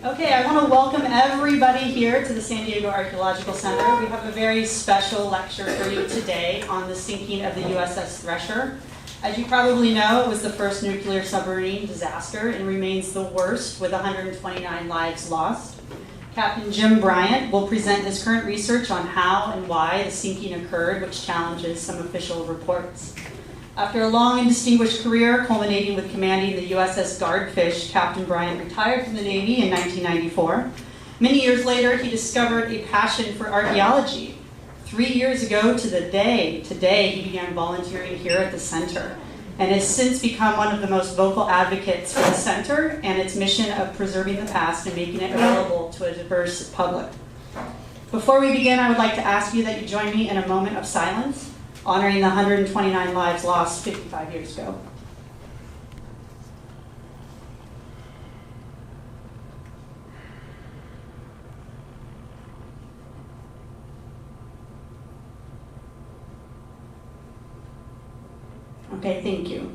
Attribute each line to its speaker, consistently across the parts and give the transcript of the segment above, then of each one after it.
Speaker 1: Okay, I want to welcome everybody here to the San Diego Archaeological Center. We have a very special lecture for you today on the sinking of the USS Thresher. As you probably know, it was the first nuclear submarine disaster and remains the worst with 129 lives lost. Captain Jim Bryant will present his current research on how and why the sinking occurred, which challenges some official reports. After a long and distinguished career culminating with commanding the USS Guardfish, Captain Bryant retired from the Navy in 1994. Many years later, he discovered a passion for archaeology. 3 years ago to the day, today, he began volunteering here at the center and has since become one of the most vocal advocates for the center and its mission of preserving the past and making it available to a diverse public. Before we begin, I would like to ask you that you join me in a moment of silence, honoring the 129 lives lost 55 years ago. Okay, thank you.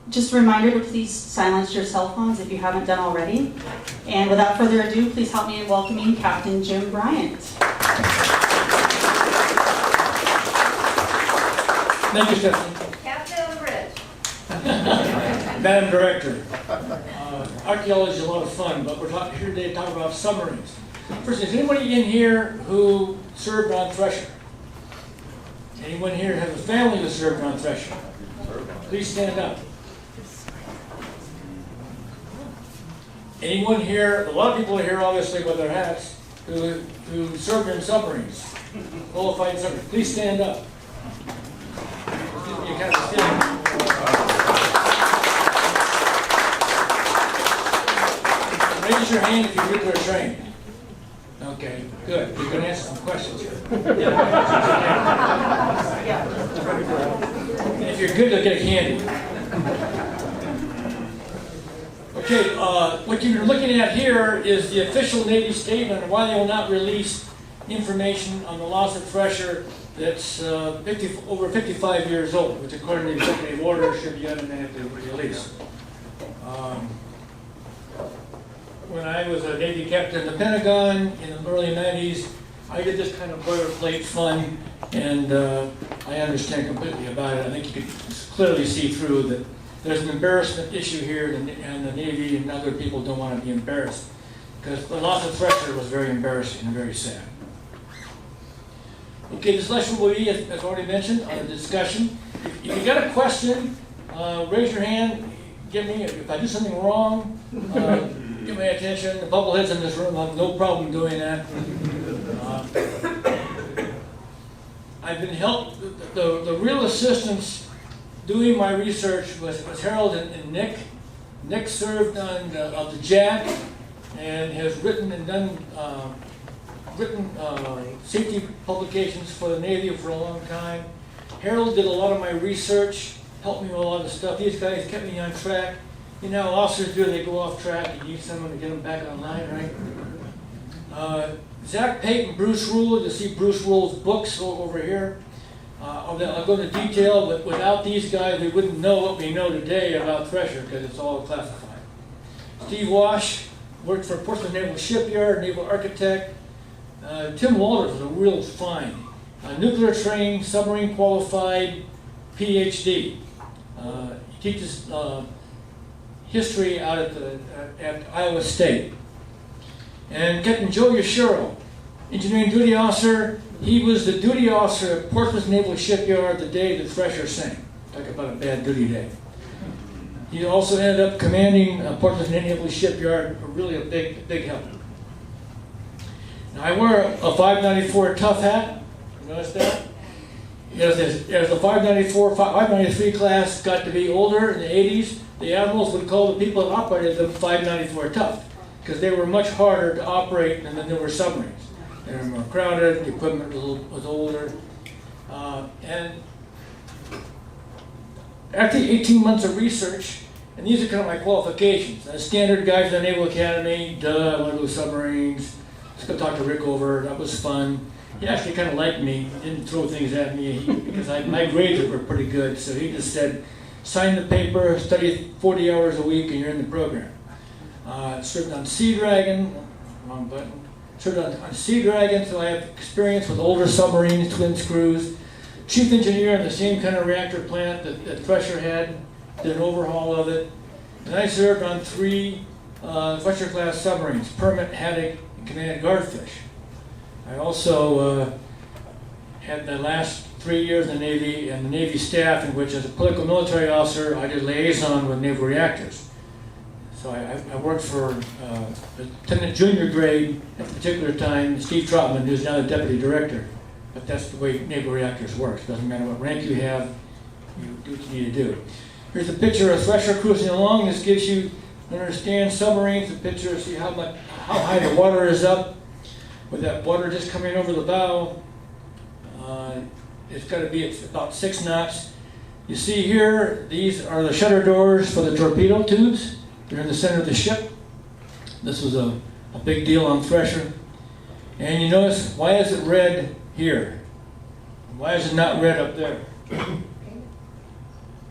Speaker 1: Just a reminder to please silence your cell phones if you haven't done already. And without further ado, please help me in welcoming Captain Jim Bryant.
Speaker 2: Thank you, Stephanie.
Speaker 3: Captain of the bridge.
Speaker 2: Madam Director, archaeology is a lot of fun, but we're here today to talk about submarines. First, is anybody in here who served on Thresher? Anyone here have a family who served on Thresher? Please stand up. Anyone here, a lot of people are here obviously with their hats, who served in submarines, qualified submarines. Please stand up. You kind of stand. Raise your hand if you're nuclear trained. Okay, good. We're going to answer some questions here. And if you're good, you'll get a candy. Okay, what you're looking at here is the official Navy statement on why they will not release information on the loss of Thresher that's over 55 years old, which according to the executive order should be automatically released. When I was a Navy captain in the Pentagon in the early 90s, I did this kind of boilerplate fun, and I understand completely about it. I think you can clearly see through that there's an embarrassment issue here, and the Navy and other people don't want to be embarrassed, because the loss of Thresher was very embarrassing and very sad. Okay, this lesson will be, as already mentioned, a discussion. If you got a question, raise your hand. Give me, if I do something wrong, give me attention. The bubbleheads in this room have no problem doing that. I've been helped, the real assistance doing my research was Harold and Nick. Nick served on the JAC and has written and done safety publications for the Navy for a long time. Harold did a lot of my research, helped me with a lot of stuff. These guys kept me on track. You know how officers do, they go off track, you need someone to get them back online, right? Zach Pate and Bruce Rule, you'll see Bruce Rule's books over here. I'll go into detail, but without these guys, we wouldn't know what we know today about Thresher, because it's all classified. Steve Wash worked for Portsmouth Naval Shipyard, naval architect. Tim Walters was a real find. Nuclear trained, submarine qualified, PhD. He teaches history out at Iowa State. And Captain Joe Yashiro, engineering duty officer. He was the duty officer at Portsmouth Naval Shipyard the day the Thresher sank. Talk about a bad duty day. He also ended up commanding Portsmouth Naval Shipyard, really a big help. Now I wear a 594 tough hat. You notice that? As the 594, 593 class got to be older in the 80s, the admirals would call the people that operated them 594 tough, because they were much harder to operate than the newer submarines. They were more crowded, the equipment was older. And after 18 months of research, and these are kind of my qualifications. As standard guys in the Naval Academy, I want to go submarines. Let's go talk to Rick over, that was fun. He actually kind of liked me, he didn't throw things at me, because my grades were pretty good, so he just said, sign the paper, study 40 hours a week, and you're in the program. Served on Sea Dragon, wrong button. Served on Sea Dragon, so I have experience with older submarines, twin screws. Chief engineer in the same kind of reactor plant that Thresher had, did an overhaul of it. And I served on 3 Thresher-class submarines, Permit, Haddock, and commanded Guardfish. I also had the last 3 years in the Navy and the Navy staff, in which, as a political military officer, I did liaison with naval reactors. So I worked for Lieutenant Junior grade at the particular time, Steve Trotman, who's now the deputy director. But that's the way naval reactors work. It doesn't matter what rank you have, you do what you need to do. Here's a picture of Thresher cruising along. This gives you an understand submarines. The picture, see how high the water is up. With that water just coming over the bow, it's got to be about 6 knots. You see here, these are the shutter doors for the torpedo tubes. They're in the center of the ship. This was a big deal on Thresher. And you notice, why is it red here? Why is it not red up there?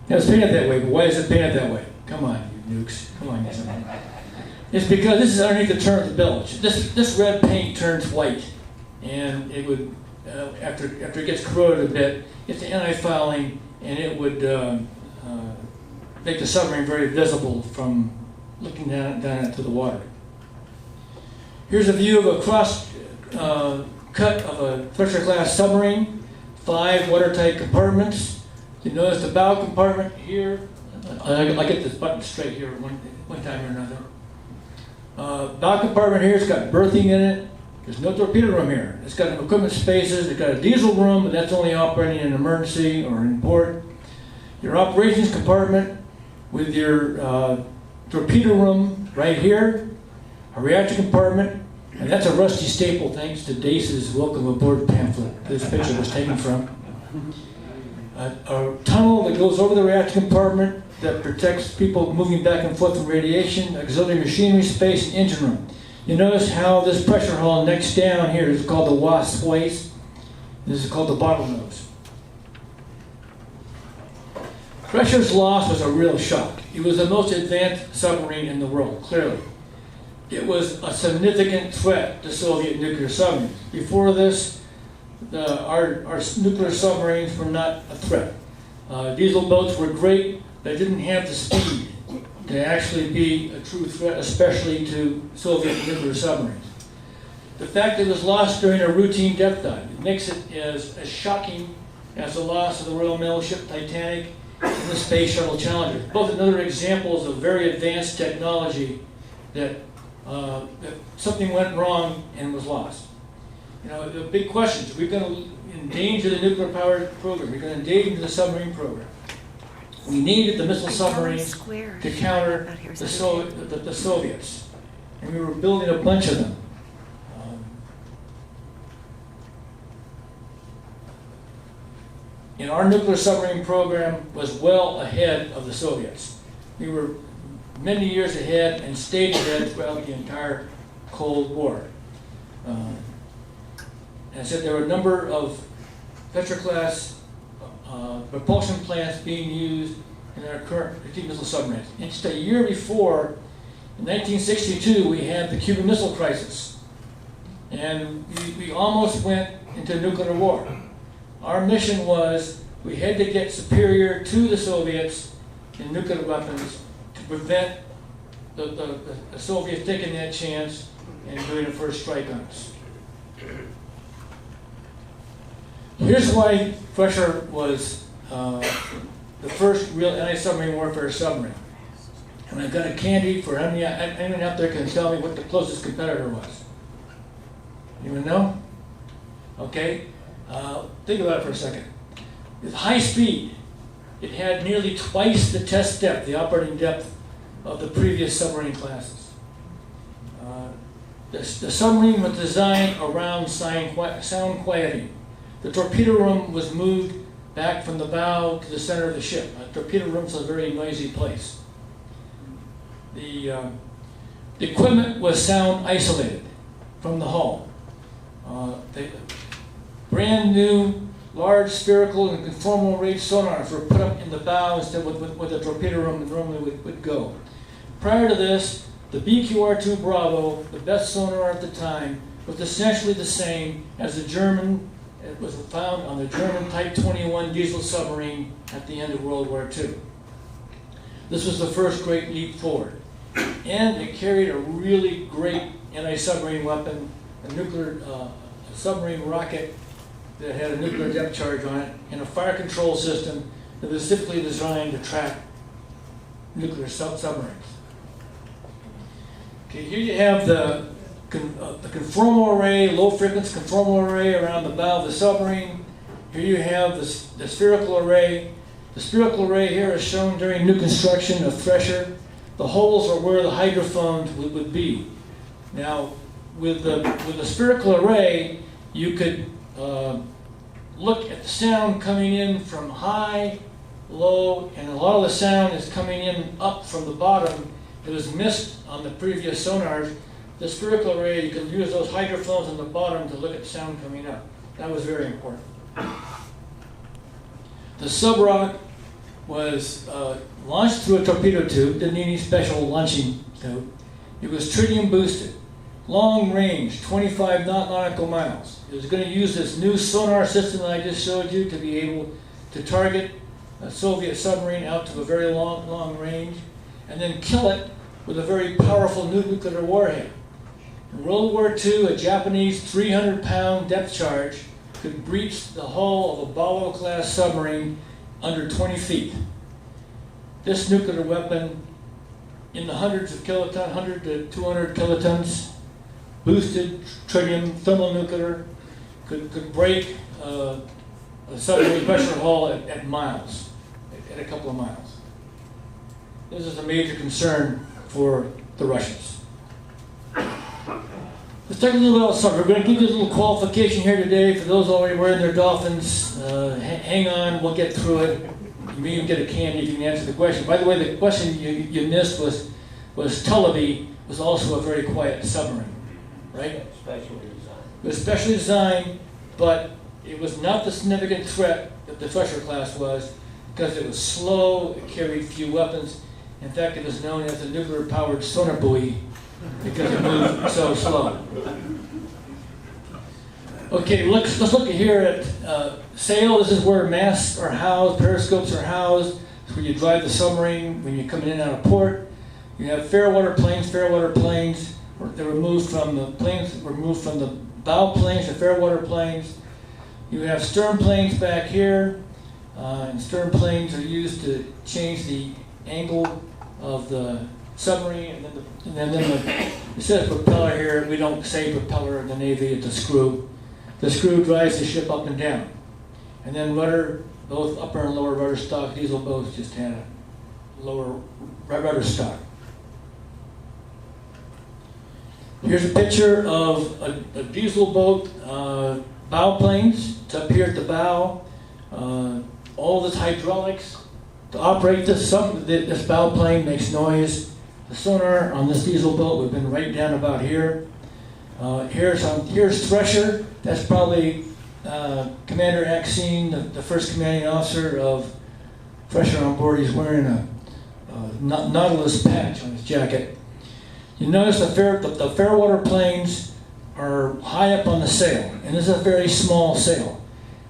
Speaker 2: Yeah, it's painted that way, but why is it painted that way? Come on, you nukes. Come on, you somebody. It's because this is underneath the turn of the bilge. This red paint turns white, and it would, after it gets corroded a bit, it's anti-fouling, and it would make the submarine very visible from looking down into the water. Here's a view of a cross cut of a Thresher-class submarine, 5 watertight compartments. You notice the bow compartment here. I get this button straight here one time or another. Bow compartment here, it's got berthing in it. There's no torpedo room here. It's got equipment spaces. It's got a diesel room, but that's only operating in an emergency or in port. Your operations compartment with your torpedo room right here, a reactor compartment, and that's a rusty staple thanks to Dace's welcome aboard pamphlet this picture was taken from. A tunnel that goes over the reactor compartment that protects people moving back and forth from radiation, auxiliary machinery space, and engine room. You notice how this pressure hull next down here is called the WASP waist. This is called the bottlenose. Thresher's loss was a real shock. It was the most advanced submarine in the world, clearly. It was a significant threat to Soviet nuclear submarines. Before this, our nuclear submarines were not a threat. Diesel boats were great, but didn't have the speed to actually be a true threat, especially to Soviet nuclear submarines. The fact that it was lost during a routine depth dive, it makes it as shocking as the loss of the Royal Mail ship Titanic and the Space Shuttle Challenger. Both another examples of very advanced technology that something went wrong and was lost. You know, the big questions: are we going to endanger the nuclear power program? Are we going to endanger the submarine program? We needed the missile submarines to counter the Soviets, and we were building a bunch of them. And our nuclear submarine program was well ahead of the Soviets. We were many years ahead and stayed ahead throughout the entire Cold War. And I said there were a number of Thresher-class propulsion plants being used in our current strategic missile submarines. And just a year before, in 1962, we had the Cuban Missile Crisis. And we almost went into nuclear war. Our mission was we had to get superior to the Soviets in nuclear weapons to prevent the Soviets taking that chance and doing a first strike on us. Here's why Thresher was the first real anti-submarine warfare submarine. And I've got a candy for anyone out there can tell me what the closest competitor was. Anyone know? Okay. Think about it for a second. With high speed, it had nearly twice the test depth, the operating depth of the previous submarine classes. The submarine was designed around sound quieting. The torpedo room was moved back from the bow to the center of the ship. A torpedo room is a very noisy place. The equipment was sound isolated from the hull. Brand new large spherical and conformal rate sonars were put up in the bow instead of where the torpedo room normally would go. Prior to this, The BQR-2 Bravo, the best sonar at the time, was essentially the same as the German. It was found on the German Type 21 diesel submarine at the end of World War II. This was the first great leap forward. And it carried a really great anti-submarine weapon, a nuclear submarine rocket that had a nuclear depth charge on it, and a fire control system that was specifically designed to track nuclear submarines. Okay, here you have the conformal array, low frequency conformal array around the bow of the submarine. Here you have the spherical array. The spherical array here is shown during new construction of Thresher. The holes are where the hydrophones would be. Now, with the spherical array, you could look at the sound coming in from high, low, and a lot of the sound is coming in up from the bottom. It was missed on the previous sonars. The spherical array, you could use those hydrophones on the bottom to look at sound coming up. That was very important. The sub-rock was launched through a torpedo tube, didn't need any special launching tube. It was tritium boosted, long range, 25 nautical miles. It was going to use this new sonar system that I just showed you to be able to target a Soviet submarine out to a very long range, and then kill it with a very powerful nuclear warhead. In World War II, a Japanese 300-pound depth charge could breach the hull of a Ballast-class submarine under 20 feet. This nuclear weapon, in the hundreds of kilotons, 100 to 200 kilotons, boosted tritium thermonuclear, could break a submarine pressure hull at miles, at a couple of miles. This is a major concern for the Russians. Let's talk a little bit about something. We're going to give you a little qualification here today for those already wearing their dolphins. Hang on, we'll get through it. You may even get a candy if you can answer the question. By the way, the question you missed was Tullaby was also a very quiet submarine, right?
Speaker 3: Specially designed.
Speaker 2: It was specially designed, but it was not the significant threat that the Thresher class was, because it was slow, it carried few weapons. In fact, it was known as the nuclear-powered sonar buoy because it moved so slow. Okay, let's look here at sail. This is where masts are housed, periscopes are housed. It's where you drive the submarine when you're coming in and out of port. You have fairwater planes. Fairwater planes, they're removed from the planes, removed from the bow planes to fairwater planes. You have stern planes back here, and stern planes are used to change the angle of the submarine, and then it says propeller here. We don't say propeller in the Navy, it's a screw. The screw drives the ship up and down. And then rudder, both upper and lower rudder stock. Diesel boats just had a lower rudder stock. Here's a picture of a diesel boat, bow planes. It's up here at the bow. All this hydraulics to operate this bow plane makes noise. The sonar on this diesel boat would have been right down about here. Here's Thresher. That's probably Commander Axine, the first commanding officer of Thresher on board. He's wearing a Nautilus patch on his jacket. You notice the fairwater planes are high up on the sail, and this is a very small sail.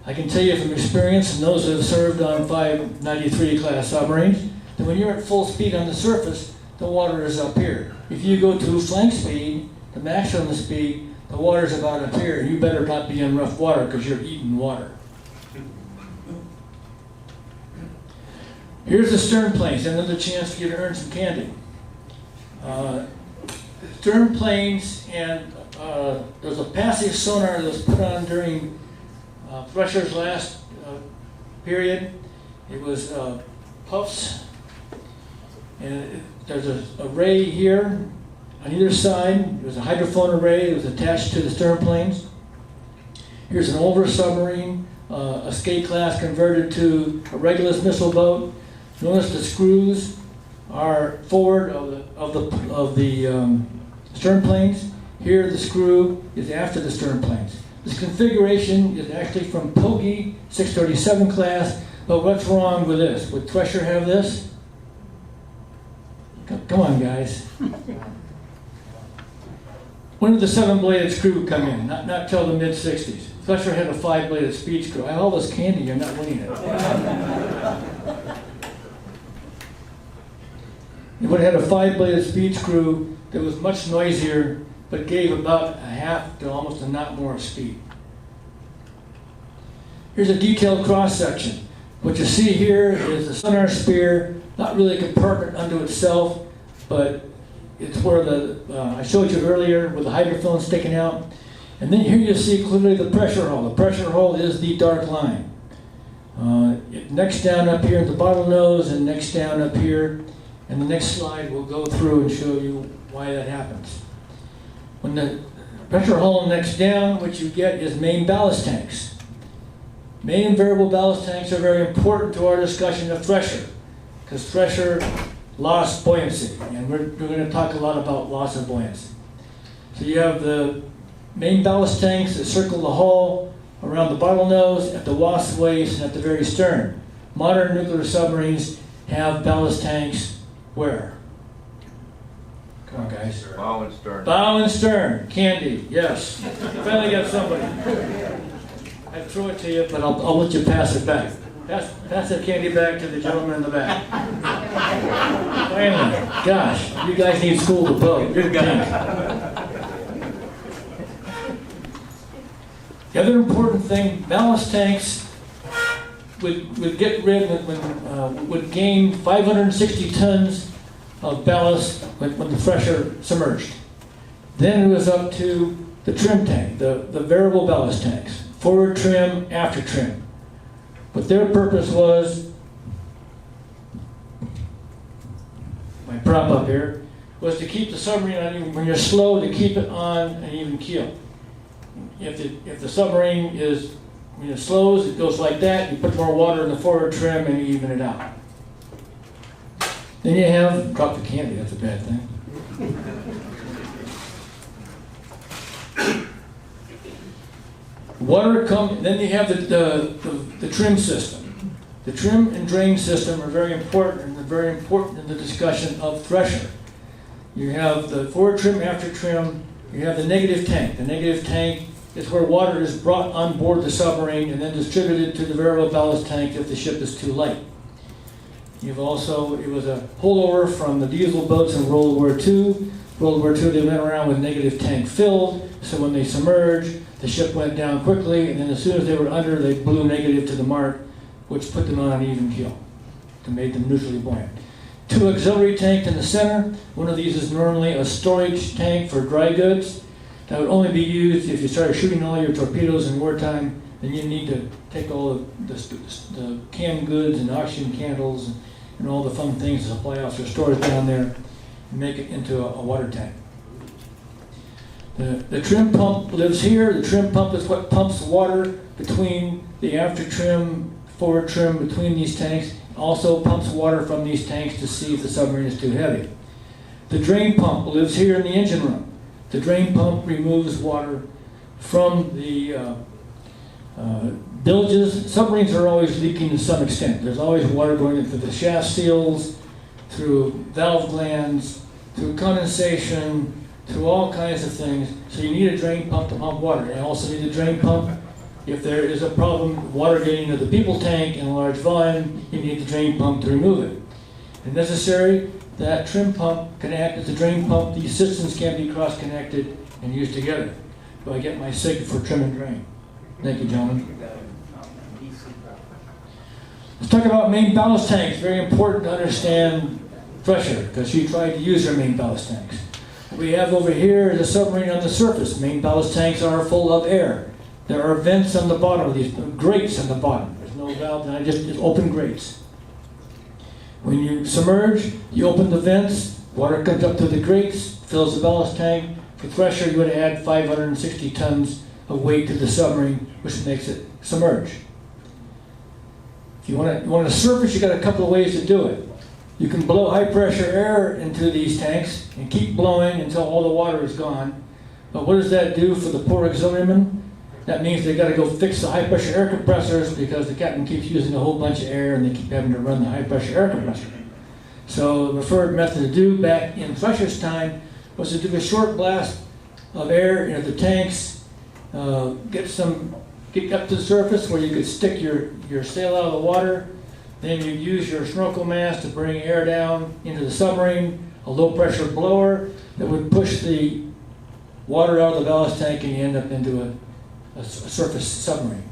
Speaker 2: I can tell you from experience, and those who have served on 593 class submarines, that when you're at full speed on the surface, the water is up here. If you go to flank speed, the maximum speed, the water's about up here. You better not be in rough water because you're eating water. Here's the stern planes, another chance for you to earn some candy. Stern planes, and there's a passive sonar that was put on during Thresher's last period. It was puffs, and there's an array here on either side. There's a hydrophone array that was attached to the stern planes. Here's an older submarine, a skate class converted to a Regulus missile boat. Notice the screws are forward of the stern planes. Here the screw is after the stern planes. This configuration is actually from Pogge 637 class, but what's wrong with this? Would Thresher have this? Come on, guys. when did the 7-bladed screw come in? Not till the mid-60s. Thresher had a 5-bladed speed screw. I have all this candy, you're not winning it. It would have had a 5-bladed speed screw that was much noisier, but gave about a half to almost a knot more of speed. Here's a detailed cross-section. What you see here is a sonar spear, not really a compartment unto itself, but it's where I showed you earlier with the hydrophone sticking out. And then here you see clearly the pressure hull. The pressure hull is the dark line. Next down up here at the bottlenose and next down up here. And the next slide will go through and show you why that happens. When the pressure hull next down, what you get is main ballast tanks. Main and variable ballast tanks are very important to our discussion of Thresher, because Thresher lost buoyancy, and we're going to talk a lot about loss of buoyancy. So you have the main ballast tanks that circle the hull around the bottlenose, at the wasp waist, and at the very stern. Modern nuclear submarines have ballast tanks where? Come on, guys.
Speaker 3: Bow and stern.
Speaker 2: Bow and stern. Candy, yes. Finally got somebody. I'd throw it to you, but I'll let you pass it back. Pass that candy back to the gentleman in the back. Finally. Gosh, you guys need school to vote. Good guy. The other important thing, ballast tanks would get rid would gain 560 tons of ballast when the Thresher submerged. Then it was up to the trim tank, the variable ballast tanks, forward trim, after trim. But their purpose was, my prop up here, was to keep the submarine on even, when you're slow, to keep it on an even keel. If the submarine is, when it slows, it goes like that, you put more water in the forward trim and you even it out. Then you have, drop the candy, that's a bad thing. Water comes, then you have the trim system. The trim and drain system are very important, and they're very important in the discussion of Thresher. You have the forward trim, after trim, you have the negative tank. The negative tank is where water is brought on board the submarine and then distributed to the variable ballast tank if the ship is too light. You've also, it was a holdover from the diesel boats in World War II. World War II, they went around with negative tank filled, so when they submerged, the ship went down quickly, and then as soon as they were under, they blew negative to the mark, which put them on an even keel to make them neutrally buoyant. 2 auxiliary tanks in the center. One of these is normally a storage tank for dry goods. That would only be used if you started shooting all your torpedoes in wartime. Then you need to take all the canned goods and oxygen candles and all the fun things the supply officer stores down there and make it into a water tank. The trim pump lives here. The trim pump is what pumps water between the after trim, forward trim, between these tanks. Also pumps water from these tanks to see if the submarine is too heavy. The drain pump lives here in the engine room. The drain pump removes water from the bilges. Submarines are always leaking to some extent. There's always water going into the shaft seals, through valve glands, through condensation, through all kinds of things. So you need a drain pump to pump water. You also need a drain pump if there is a problem with water getting into the people tank in a large volume. You need the drain pump to remove it. If necessary, that trim pump can act as a drain pump. These systems can be cross-connected and used together. So I get my sig for trim and drain. Thank you, gentlemen. Let's talk about main ballast tanks. Very important to understand Thresher, because she tried to use her main ballast tanks. What we have over here is a submarine on the surface. Main ballast tanks are full of air. There are vents on the bottom of these, grates on the bottom. There's no valve, and just open grates. When you submerge, you open the vents, water comes up through the grates, fills the ballast tank. For Thresher, you would add 560 tons of weight to the submarine, which makes it submerge. If you want to surface, you got a couple of ways to do it. You can blow high pressure air into these tanks and keep blowing until all the water is gone. But what does that do for the poor auxiliarymen? That means they got to go fix the high pressure air compressors because the captain keeps using a whole bunch of air and they keep having to run the high pressure air compressor. So the preferred method to do back in Thresher's time was to do a short blast of air into the tanks, get up to the surface where you could stick your sail out of the water. Then you use your snorkel mask to bring air down into the submarine, a low pressure blower that would push the water out of the ballast tank, and you end up into a surface submarine.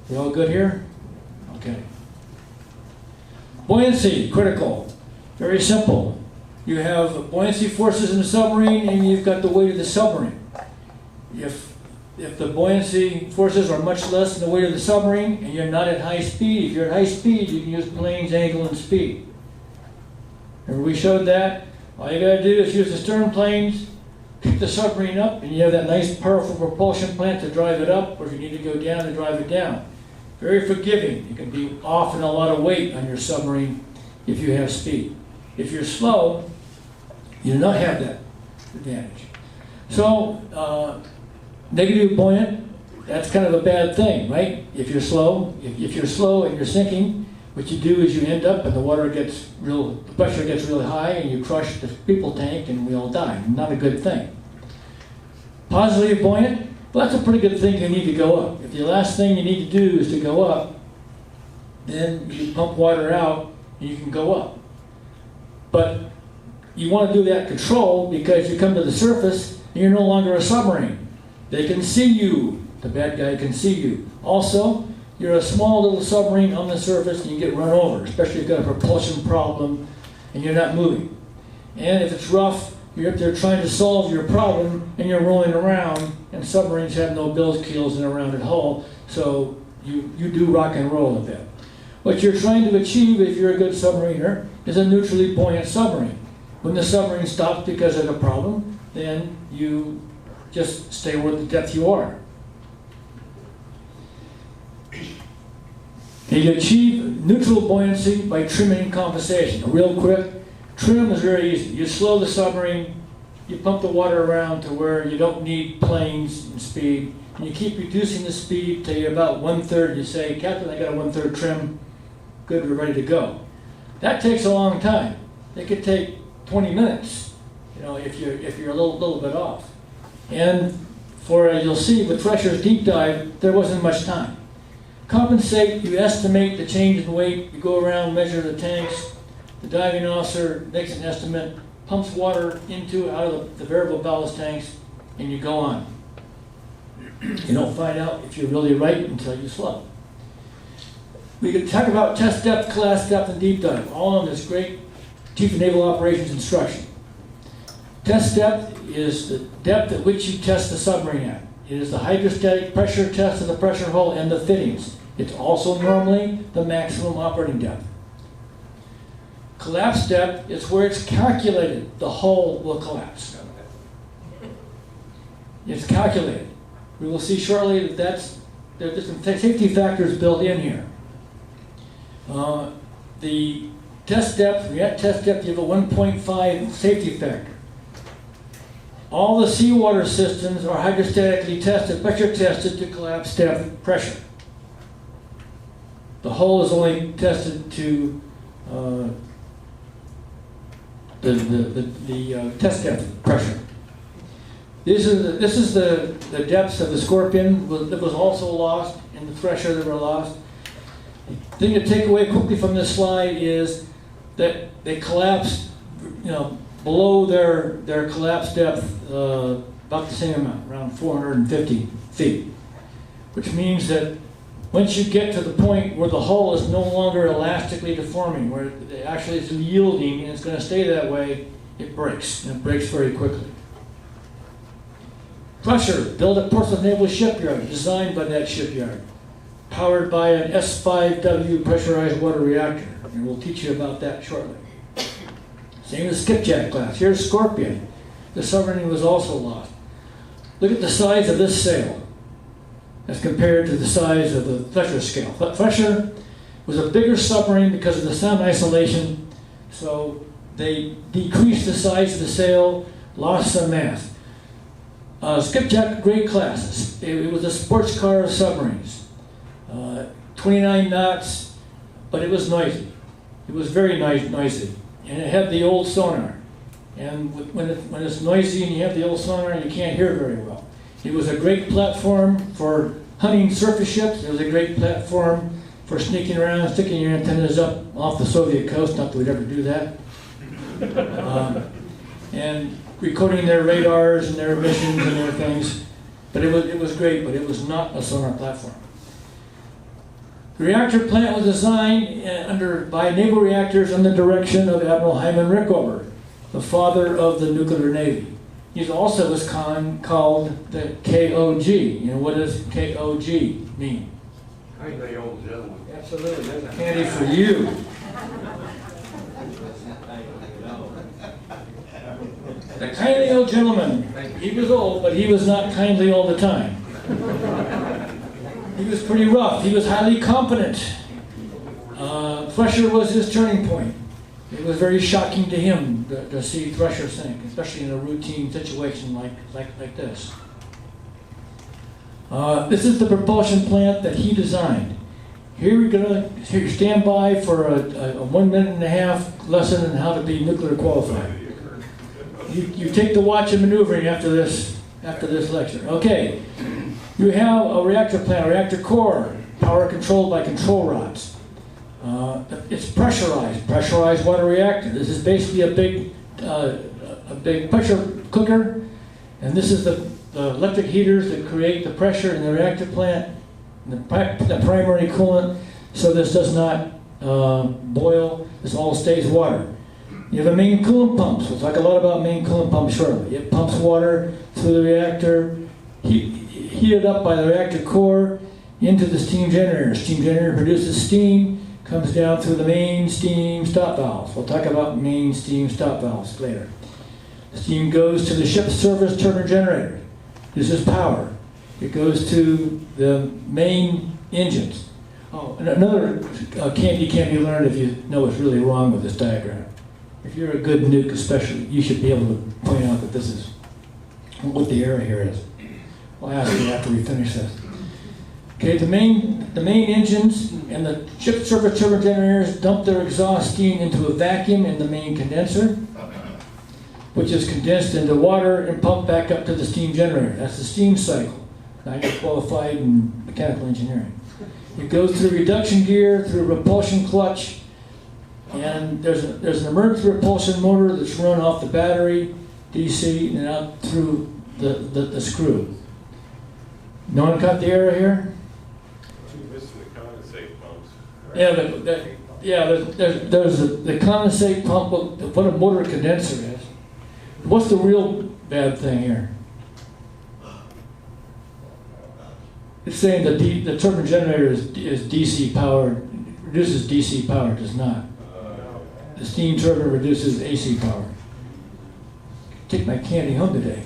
Speaker 2: We all good here? Okay. Buoyancy critical. Very simple. You have buoyancy forces in the submarine, and you've got the weight of the submarine. If the buoyancy forces are much less than the weight of the submarine, and you're not at high speed, if you're at high speed, you can use plane's angle and speed. Remember we showed that? All you gotta do is use the stern planes, pick the submarine up, and you have that nice powerful propulsion plant to drive it up, or if you need to go down, to drive it down. Very forgiving. You can be off in a lot of weight on your submarine if you have speed. If you're slow, you do not have that advantage. So, negative buoyant, that's kind of a bad thing, right? If you're slow, if you're slow and you're sinking, what you do is you end up and the pressure gets really high, and you crush the people tank, and we all die. Not a good thing. Positively buoyant, well, that's a pretty good thing. You need to go up. If the last thing you need to do is to go up, then you pump water out and you can go up. But you want to do that control because you come to the surface and you're no longer a submarine. They can see you. The bad guy can see you. Also, you're a small little submarine on the surface and you get run over, especially if you've got a propulsion problem and you're not moving. And if it's rough, you're up there trying to solve your problem and you're rolling around, and submarines have no bilge keels and a rounded hull, so you do rock and roll a bit. What you're trying to achieve, if you're a good submariner, is a neutrally buoyant submarine. When the submarine stops because of a problem, then you just stay where the depth you are. You achieve neutral buoyancy by trimming compensation. Real quick, trim is very easy. You slow the submarine, you pump the water around to where you don't need planes and speed, and you keep reducing the speed till you're about 1/3. You say, Captain, I got a 1/3 trim. Good, we're ready to go. That takes a long time. It could take 20 minutes, if you're a little bit off. And you'll see with Thresher's deep dive, there wasn't much time. Compensate, you estimate the change in weight, you go around, measure the tanks, the diving officer makes an estimate, pumps water out of the variable ballast tanks, and you go on. You don't find out if you're really right until you slow. We could talk about test depth, class depth, and deep dive, all in this great Chief of Naval Operations instruction. Test depth is the depth at which you test the submarine at. It is the hydrostatic pressure test of the pressure hull and the fittings. It's also normally the maximum operating depth. Collapse depth is where it's calculated the hull will collapse. It's calculated. We will see shortly that there's some safety factors built in here. The test depth, you have a 1.5 safety factor. All the seawater systems are hydrostatically tested, pressure tested to collapse depth pressure. The hull is only tested to the test depth pressure. This is the depths of the Scorpion that was also lost, and the Thresher that were lost. The thing to take away quickly from this slide is that they collapsed, below their collapse depth about the same amount, around 450 feet, which means that once you get to the point where the hull is no longer elastically deforming, where it actually is yielding and it's going to stay that way, it breaks, and it breaks very quickly. Thresher, built at Portsmouth Naval Shipyard, designed by that shipyard, powered by an S5W pressurized water reactor, and we'll teach you about that shortly. Same as Skipjack class. Here's Scorpion. The submarine was also lost. Look at the size of this sail as compared to the size of the Thresher scale. Thresher was a bigger submarine because of the sound isolation, so they decreased the size of the sail, lost some mass. Skipjack, great class. It was a sports car of submarines. 29 knots, but it was noisy. It was very noisy. And it had the old sonar. And when it's noisy and you have the old sonar, you can't hear very well. It was a great platform for hunting surface ships. It was a great platform for sneaking around, sticking your antennas up off the Soviet coast. Not that we'd ever do that. And recording their radars and their emissions and their things. But it was great, but it was not a sonar platform. The reactor plant was designed by Naval Reactors under the direction of Admiral Hyman Rickover, the father of the nuclear navy. He also was called the KOG. You know, what does KOG mean?
Speaker 3: Kindly old gentleman.
Speaker 2: Absolutely, there's a candy for you. The kindly old gentleman. He was old, but he was not kindly all the time. He was pretty rough. He was highly competent. Thresher was his turning point. It was very shocking to him to see Thresher sink, especially in a routine situation like this. This is the propulsion plant that he designed. Here we're going to stand by for a 1.5 minute lesson on how to be nuclear qualified. You take the watch and maneuvering after this lecture. Okay, you have a reactor plant, a reactor core, power controlled by control rods. It's pressurized water reactor. This is basically a big pressure cooker, and this is the electric heaters that create the pressure in the reactor plant, the primary coolant, so this does not boil. This all stays water. You have a main coolant pumps. We'll talk a lot about main coolant pumps shortly. It pumps water through the reactor, heated up by the reactor core into the steam generator. Steam generator produces steam, comes down through the main steam stop valves. We'll talk about main steam stop valves later. The steam goes to the ship's service turbine generator. This is power. It goes to the main engines. Oh, and another candy can be learned if you know what's really wrong with this diagram. If you're a good nuke especially, you should be able to point out that this is what the error here is. I'll ask you after we finish this. Okay, the main engines and the ship service turbine generators dump their exhaust steam into a vacuum in the main condenser, which is condensed into water and pumped back up to the steam generator. That's the steam cycle. Now you're qualified in mechanical engineering. It goes through reduction gear, through a repulsion clutch, and there's an emergency repulsion motor that's run off the battery, DC, and out through the screw. No one caught the error here? Yeah, there's the condensate pump, what a motor condenser is. What's the real bad thing here? It's saying that the turbine generator is DC powered, reduces DC power, does not. The steam turbine reduces AC power. Take my candy home today.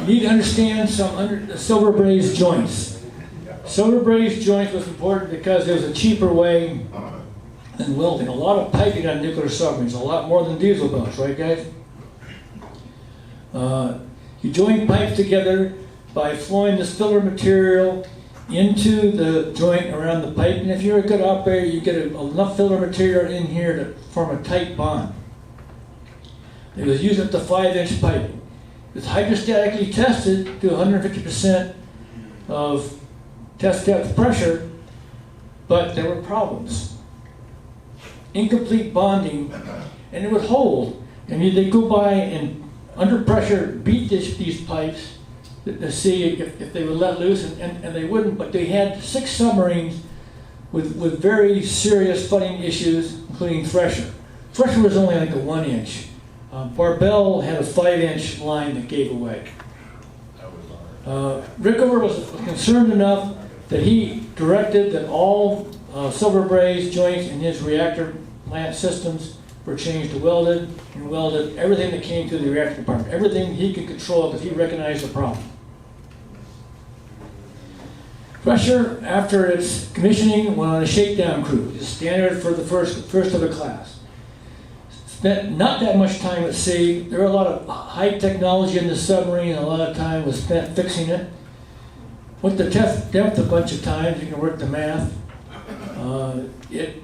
Speaker 2: You need to understand some silver brazed joints. Silver brazed joints was important because there's a cheaper way than welding. A lot of piping on nuclear submarines, a lot more than diesel boats, right guys? You join pipes together by flowing this filler material into the joint around the pipe, and if you're a good operator, you get enough filler material in here to form a tight bond. It was used up to 5-inch pipe. It's hydrostatically tested to 150% of test depth pressure, but there were problems. Incomplete bonding, and it would hold. And they'd go by and under pressure beat these pipes to see if they would let loose, and they wouldn't, but they had 6 submarines with very serious flooding issues, including Thresher. Thresher was only like a 1-inch. Barbell had a 5-inch line that gave away. Rickover was concerned enough that he directed that all silver brazed joints in his reactor plant systems were changed to welded, and welded everything that came through the reactor compartment, everything he could control because he recognized the problem. Thresher, after its commissioning, went on a shakedown cruise, a standard for the first of the class. Spent not that much time at sea. There were a lot of high technology in the submarine, and a lot of time was spent fixing it. Went to test depth a bunch of times. You can work the math. It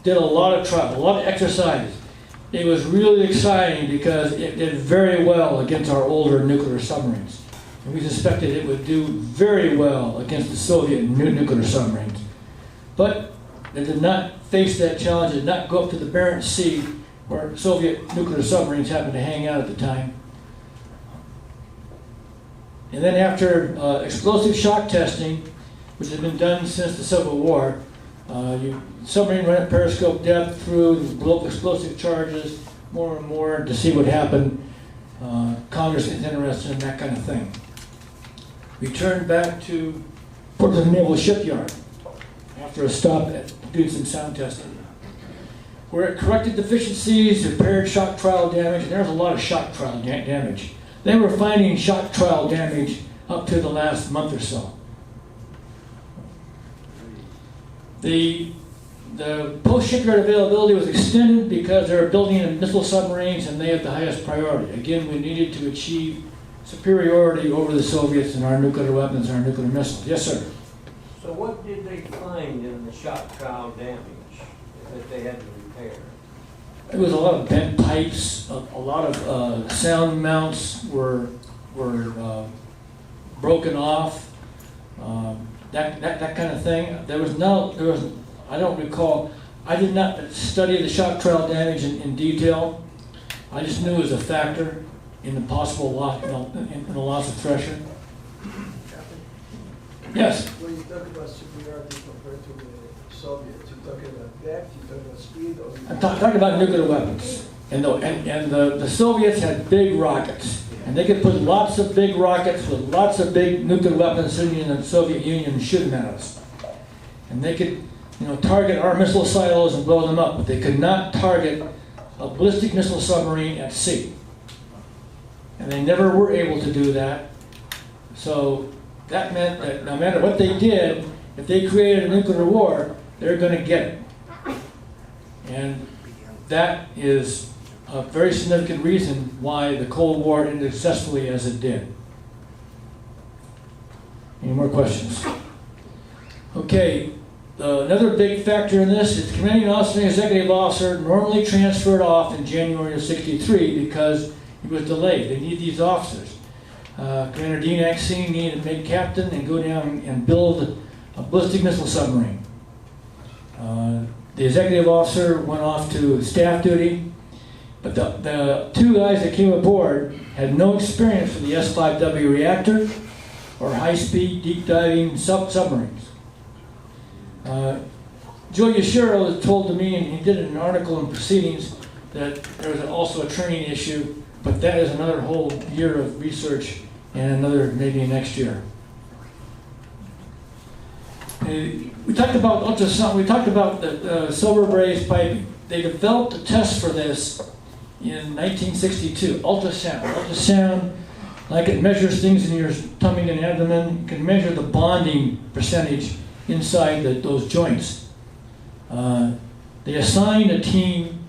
Speaker 2: did a lot of travel, a lot of exercise. it was really exciting because it did very well against our older nuclear submarines. And we suspected it would do very well against the Soviet nuclear submarines. But it did not face that challenge, it did not go up to the Barents Sea where Soviet nuclear submarines happened to hang out at the time. And then after explosive shock testing, which has been done since the Civil War, submarine run at periscope depth through, blow up explosive charges more and more to see what happened. Congress is interested in that kind of thing. We turned back to Portland Naval Shipyard after a stop at doing some sound testing, where it corrected deficiencies, repaired shock trial damage, and there was a lot of shock trial damage. They were finding shock trial damage up to the last month or so. The post-shipyard availability was extended because they were building missile submarines and they had the highest priority. Again, we needed to achieve superiority over the Soviets in our nuclear weapons and our nuclear missiles. Yes, sir.
Speaker 4: So what did they find in the shock trial damage that they had to repair?
Speaker 2: It was a lot of bent pipes, a lot of sound mounts were broken off, that kind of thing. I don't recall, I did not study the shock trial damage in detail. I just knew it was a factor in the possible loss, in the loss of Thresher. Yes?
Speaker 5: When you talk about superiority compared to the Soviets, you're talking about depth, you're talking about speed, or
Speaker 2: I'm talking about nuclear weapons. And the Soviets had big rockets. And they could put lots of big rockets with lots of big nuclear weapons sitting in the Soviet Union and shoot them at us. And they could, target our missile silos and blow them up, but they could not target a ballistic missile submarine at sea. And they never were able to do that. So that meant that no matter what they did, if they created a nuclear war, they're going to get it. And that is a very significant reason why the Cold War ended successfully as it did. Any more questions? Okay, another big factor in this is the commanding officer and executive officer normally transferred off in January of '63 because he was delayed. They need these officers. Commander Dean Axine needed to make captain and go down and build a ballistic missile submarine. The executive officer went off to staff duty, but the two guys that came aboard had no experience with the S-5W reactor or high-speed deep diving submarines. Joe Yashiro told to me, and he did an article in Proceedings, that there was also a training issue, but that is another whole year of research and another maybe next year. We talked about ultrasound. We talked about the silver brazed piping. They developed a test for this in 1962. Ultrasound. Ultrasound, like it measures things in your tummy and abdomen, can measure the bonding percentage inside those joints. They assigned a team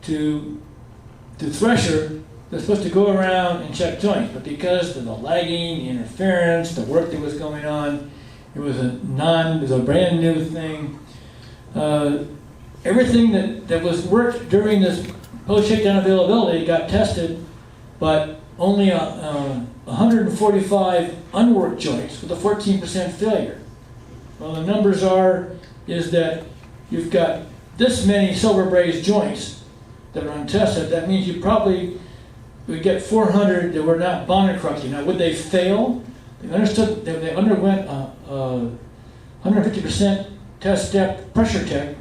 Speaker 2: to Thresher. They're supposed to go around and check joints, but because of the lagging, the interference, the work that was going on, it was a brand new thing. Everything that was worked during this post-shakedown availability got tested, but only 145 unworked joints with a 14% failure. Well, the numbers is that you've got this many silver brazed joints that are untested. That means you probably would get 400 that were not bonded correctly. Now, would they fail? They understood that they underwent 150% test step pressure check,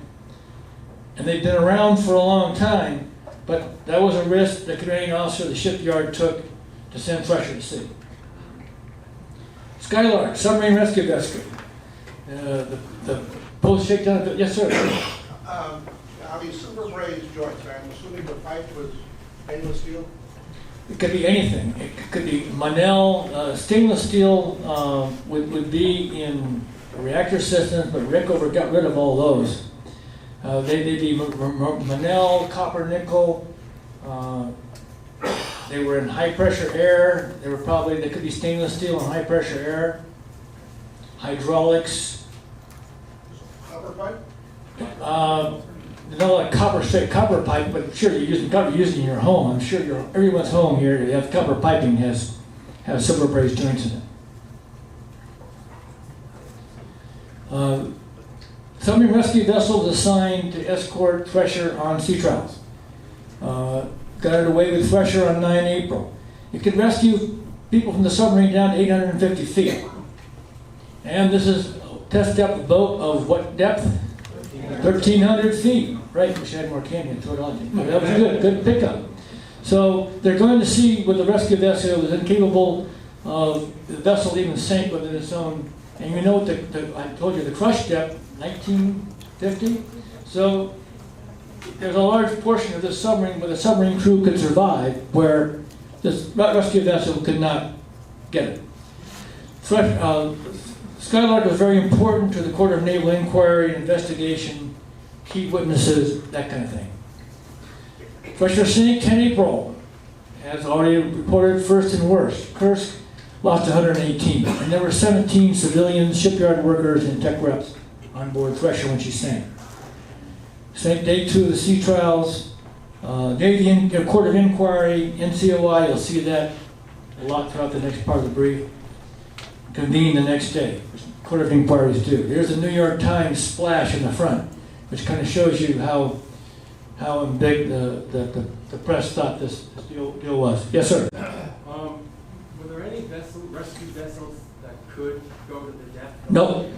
Speaker 2: and they've been around for a long time, but that was a risk the commanding officer of the shipyard took to send Thresher to sea. Skylark, submarine rescue vessel. The post-shakedown, yes, sir.
Speaker 6: Are these silver brazed joints? I'm assuming the pipe was stainless steel?
Speaker 2: It could be anything. It could be Monel, stainless steel would be in reactor systems, but Rickover got rid of all those. They'd be Monel, copper, nickel. They were in high pressure air. They could be stainless steel in high pressure air. Hydraulics.
Speaker 6: Copper pipe?
Speaker 2: not like straight copper pipe, but sure, you're using copper, you're using in your home. I'm sure everyone's home here, you have copper piping has silver brazed joints in it. Submarine rescue vessels assigned to escort Thresher on sea trials. Got it away with Thresher on 9 April. It could rescue people from the submarine down to 850 feet. And this is test depth boat of what depth? 1,300 feet. Right, wish I had more canyon, throw it on you. But that was good pickup. So they're going to see with the rescue vessel was incapable of the vessel even sank within its own. And you know what I told you the crush depth, 1950. So there's a large portion of this submarine where the submarine crew could survive, where this rescue vessel could not get it. Skylark was very important to the Court of Naval Inquiry, investigation, key witnesses, that kind of thing. Thresher sank 10 April, as already reported, first and worst. Kursk lost 118, and there were 17 civilians, shipyard workers, and tech reps on board Thresher when she sank. Sank day 2 of the sea trials. Navy Court of Inquiry, NCOI, you'll see that a lot throughout the next part of the brief. Convene the next day, which Court of Inquiries do. Here's the New York Times splash in the front, which kind of shows you how big the press thought this deal was. Yes, sir.
Speaker 7: Were there any rescue vessels that could go to the depth?
Speaker 2: No.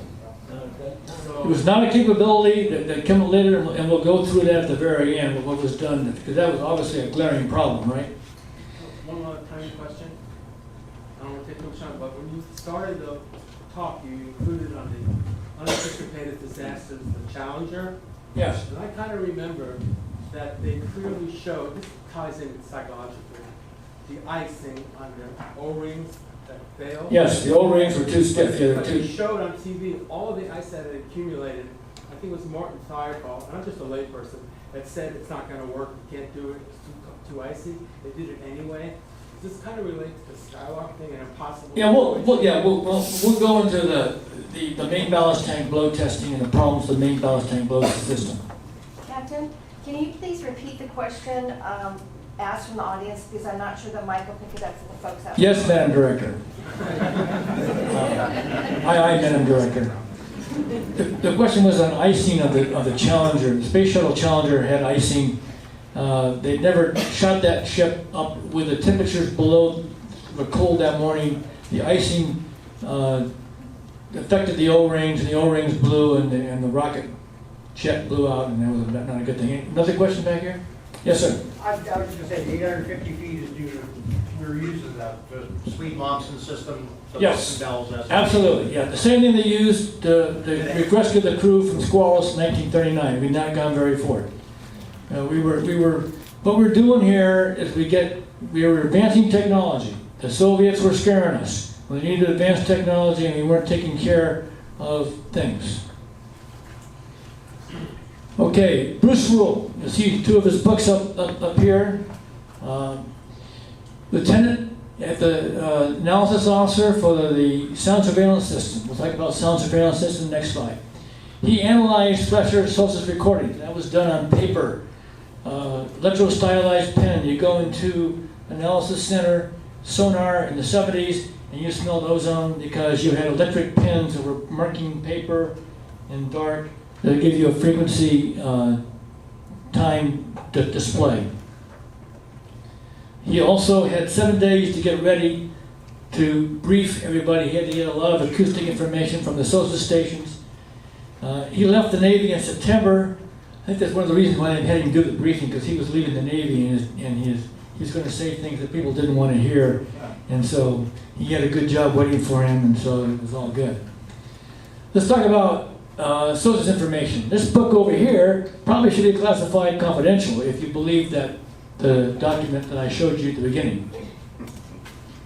Speaker 7: So,
Speaker 2: It was not a capability that came later, and we'll go through that at the very end, what was done, because that was obviously a glaring problem, right?
Speaker 7: one more tiny question. I don't want to take too much time, but when you started the talk, you included on the unanticipated disasters, the Challenger.
Speaker 2: Yes.
Speaker 7: And I kind of remember that they clearly showed, this ties in psychologically, the icing on the O-rings that failed.
Speaker 2: Yes, the O-rings were too stiff.
Speaker 7: But they showed on TV all of the ice that had accumulated. I think it was Martin Fireball, and I'm just a layperson, that said it's not going to work, you can't do it, it's too icy. They did it anyway. Does this kind of relate to the Skylark thing and impossible?
Speaker 2: Yeah, we'll go into the main ballast tank blow testing and the problems with the main ballast tank blow system.
Speaker 8: Captain, can you please repeat the question asked from the audience, because I'm not sure that Mike will pick it up for the folks out there.
Speaker 2: Yes, Madam Director. Aye, Madam Director. The question was on icing of the Challenger. The Space Shuttle Challenger had icing. They never shot that ship up with the temperatures below, were cold that morning. The icing affected the O-rings, and the O-rings blew, and the rocket jet blew out, and that was not a good thing. Another question back here? Yes, sir.
Speaker 9: I was just going to say, 850 feet is due to, we were using the Sweet-Monson system, the
Speaker 2: Yes,
Speaker 9: Bells.
Speaker 2: absolutely. Yeah, the same thing they used to rescue the crew from Squalus in 1939. We've not gone very far. What we're doing here is we were advancing technology. The Soviets were scaring us. We needed advanced technology, and we weren't taking care of things. Okay, Bruce Rule. You see 2 of his books up here. Lieutenant at the analysis officer for the sound surveillance system. We'll talk about sound surveillance system next slide. He analyzed Thresher sources recordings. That was done on paper. Electro-stylized pen. You go into analysis center, sonar in the 70s, and you smelled ozone because you had electric pens that were marking paper in dark. That'll give you a frequency time to display. He also had 7 days to get ready to brief everybody. He had to get a lot of acoustic information from the SOSA stations. He left the Navy in September. I think that's one of the reasons why they had him do the briefing, because he was leaving the Navy and he's going to say things that people didn't want to hear. And so he had a good job waiting for him, and so it was all good. Let's talk about sources information. This book over here probably should be classified confidential if you believe that the document that I showed you at the beginning.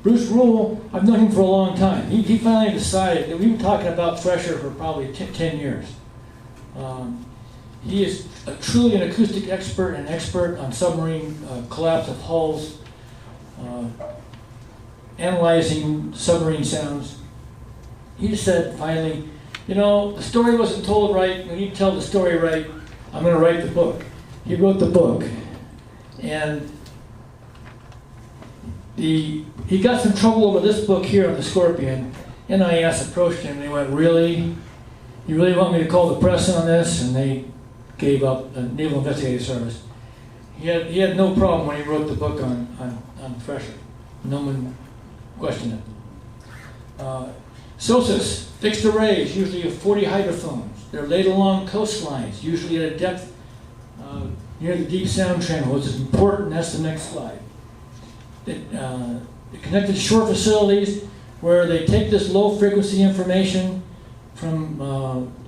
Speaker 2: Bruce Rule, I've known him for a long time. He finally decided that we've been talking about Thresher for probably 10 years. He is truly an acoustic expert, an expert on submarine collapse of hulls, analyzing submarine sounds. He said finally, you know, the story wasn't told right. We need to tell the story right. I'm going to write the book. He wrote the book, and he got some trouble over this book here on the Scorpion. NIS approached him, and they went, really? You really want me to call the press on this? And they gave up the Naval Investigative Service. He had no problem when he wrote the book on Thresher. No one questioned it. SOSUS, fixed arrays, usually of 40 hydrophones. They're laid along coastlines, usually at a depth near the deep sound channel, which is important. That's the next slide. They're connected to shore facilities where they take this low frequency information from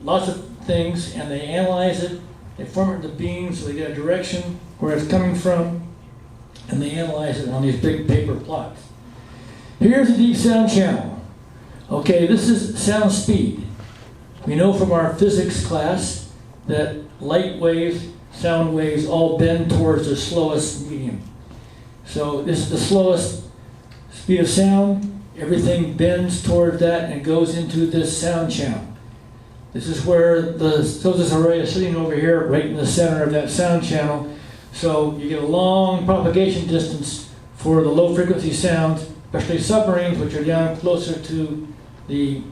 Speaker 2: lots of things and they analyze it. They form it into beams so they get a direction where it's coming from, and they analyze it on these big paper plots. Here's the deep sound channel. Okay, this is sound speed. We know from our physics class that light waves, sound waves all bend towards the slowest medium. So this is the slowest speed of sound. Everything bends toward that and goes into this sound channel. This is where the SOSUS array is sitting over here, right in the center of that sound channel. So you get a long propagation distance for the low frequency sounds, especially submarines, which are down closer to the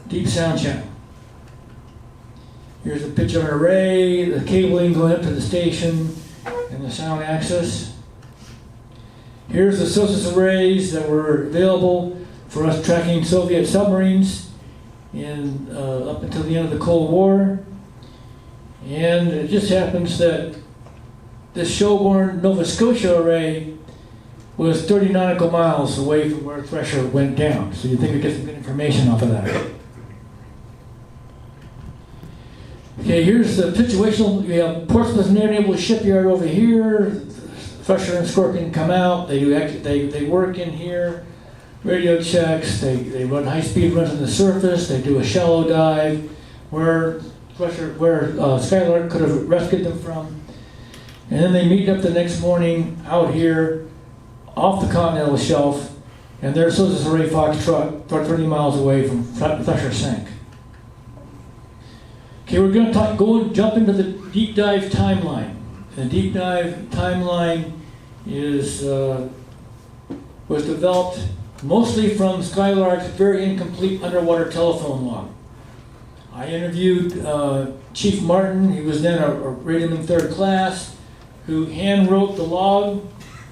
Speaker 2: deep sound channel. Here's a picture of an array, the cabling going up to the station, and the sound axis. Here's the SOSUS arrays that were available for us tracking Soviet submarines up until the end of the Cold War. And it just happens that this Shelbourne, Nova Scotia array was 30 nautical miles away from where Thresher went down. So you think we get some good information off of that. Okay, here's the situational. We have Portsmouth Naval Shipyard over here. Thresher and Scorpion come out. They work in here. Radio checks. They run high-speed runs on the surface. They do a shallow dive where Skylark could have rescued them from. And then they meet up the next morning out here off the continental shelf, and their SOSUS array Foxtrot 30 miles away from Thresher sank. Okay, we're going to jump into the deep dive timeline. The deep dive timeline was developed mostly from Skylark's very incomplete underwater telephone log. I interviewed Chief Martin. He was then a radioman third class, who hand wrote the log.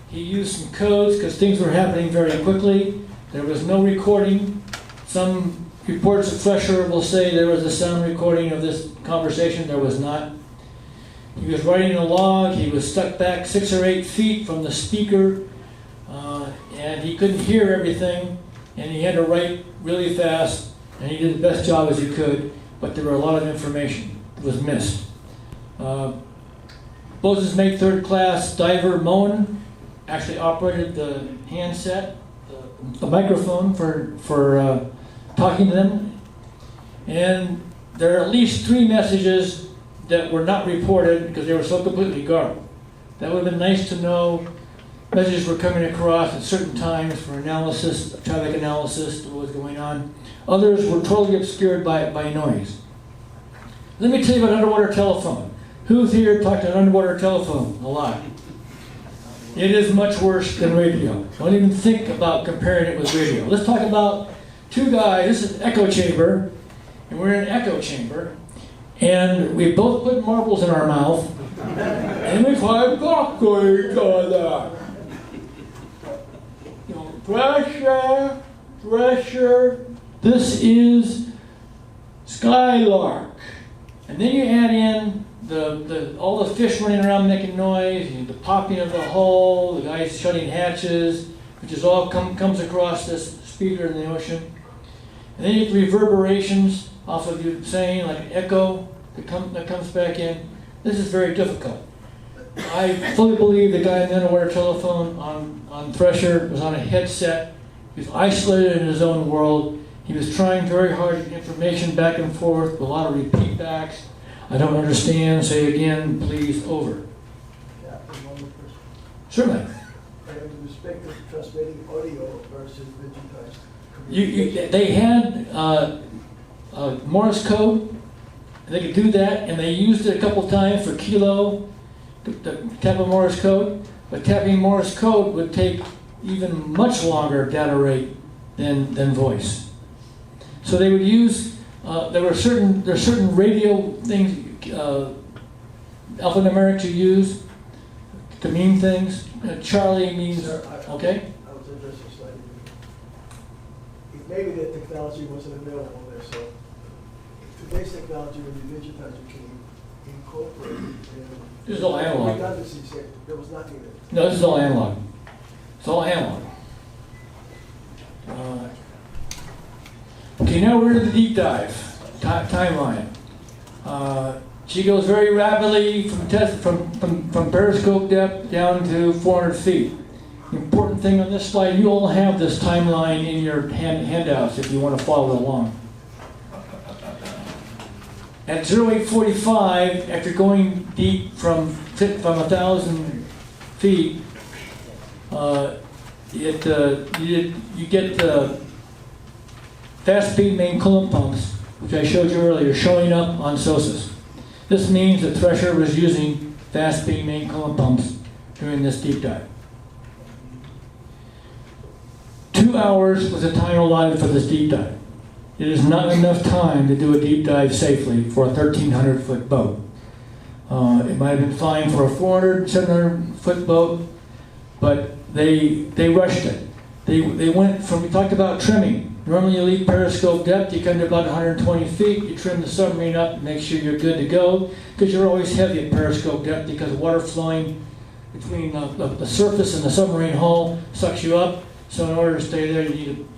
Speaker 2: He used some codes because things were happening very quickly. There was no recording. Some reports of Thresher will say there was a sound recording of this conversation. There was not. He was writing a log. He was stuck back 6 or 8 feet from the speaker, and he couldn't hear everything, and he had to write really fast, and he did the best job as he could, but there were a lot of information that was missed. Boze's mate third class diver Moen actually operated the handset, the microphone for talking to them. And there are at least 3 messages that were not reported because they were so completely garbled. That would have been nice to know. Messages were coming across at certain times for analysis, traffic analysis, what was going on. Others were totally obscured by noise. Let me tell you about underwater telephone. Who's here talked to an underwater telephone? A lot. It is much worse than radio. Don't even think about comparing it with radio. Let's talk about 2 guys. This is an echo chamber, and we're in an echo chamber, and we both put marbles in our mouth, and we try to talk to each other. You know, Thresher. This is Skylark, and then you add in all the fish running around making noise, the popping of the hull, the guys shutting hatches, which is all comes across this speaker in the ocean. And then you get reverberations off of you saying, like an echo that comes back in. This is very difficult. I fully believe the guy in the underwater telephone on Thresher was on a headset. He was isolated in his own world. He was trying very hard to get information back and forth, with a lot of repeat backs. I don't understand, say again, please, over.
Speaker 5: Yeah, one more question.
Speaker 2: Certainly.
Speaker 5: I have the respect of transmitting audio versus digitized.
Speaker 2: They had Morse code, They could do that, and they used it a couple times for kilo, to tap a Morse code, but tapping Morse code would take even much longer data rate than voice. So they would use, there's certain radio things, alphanumeric you use to mean things. Charlie means,
Speaker 5: Sir,
Speaker 2: okay?
Speaker 5: I was interested slightly. Maybe that technology wasn't available there, so today's technology, when you digitize, you can incorporate
Speaker 2: This is all analog.
Speaker 5: redundancies there. There was nothing there.
Speaker 2: No, this is all analog. It's all analog. Okay, now we're to the deep dive timeline. She goes very rapidly from periscope depth down to 400 feet. The important thing on this slide, you all have this timeline in your handouts if you want to follow along. At 0845, after going deep from 1,000 feet, you get fast speed main coolant pumps, which I showed you earlier, showing up on SOSUS. This means that Thresher was using fast speed main coolant pumps during this deep dive. 2 hours was the time allotted for this deep dive. It is not enough time to do a deep dive safely for a 1,300-foot boat. It might have been fine for a 400, 700-foot boat, but they rushed it. They went from, we talked about trimming. Normally you leave periscope depth, you come to about 120 feet, you trim the submarine up, make sure you're good to go, because you're always heavy at periscope depth because water flowing between the surface and the submarine hull sucks you up. So in order to stay there, you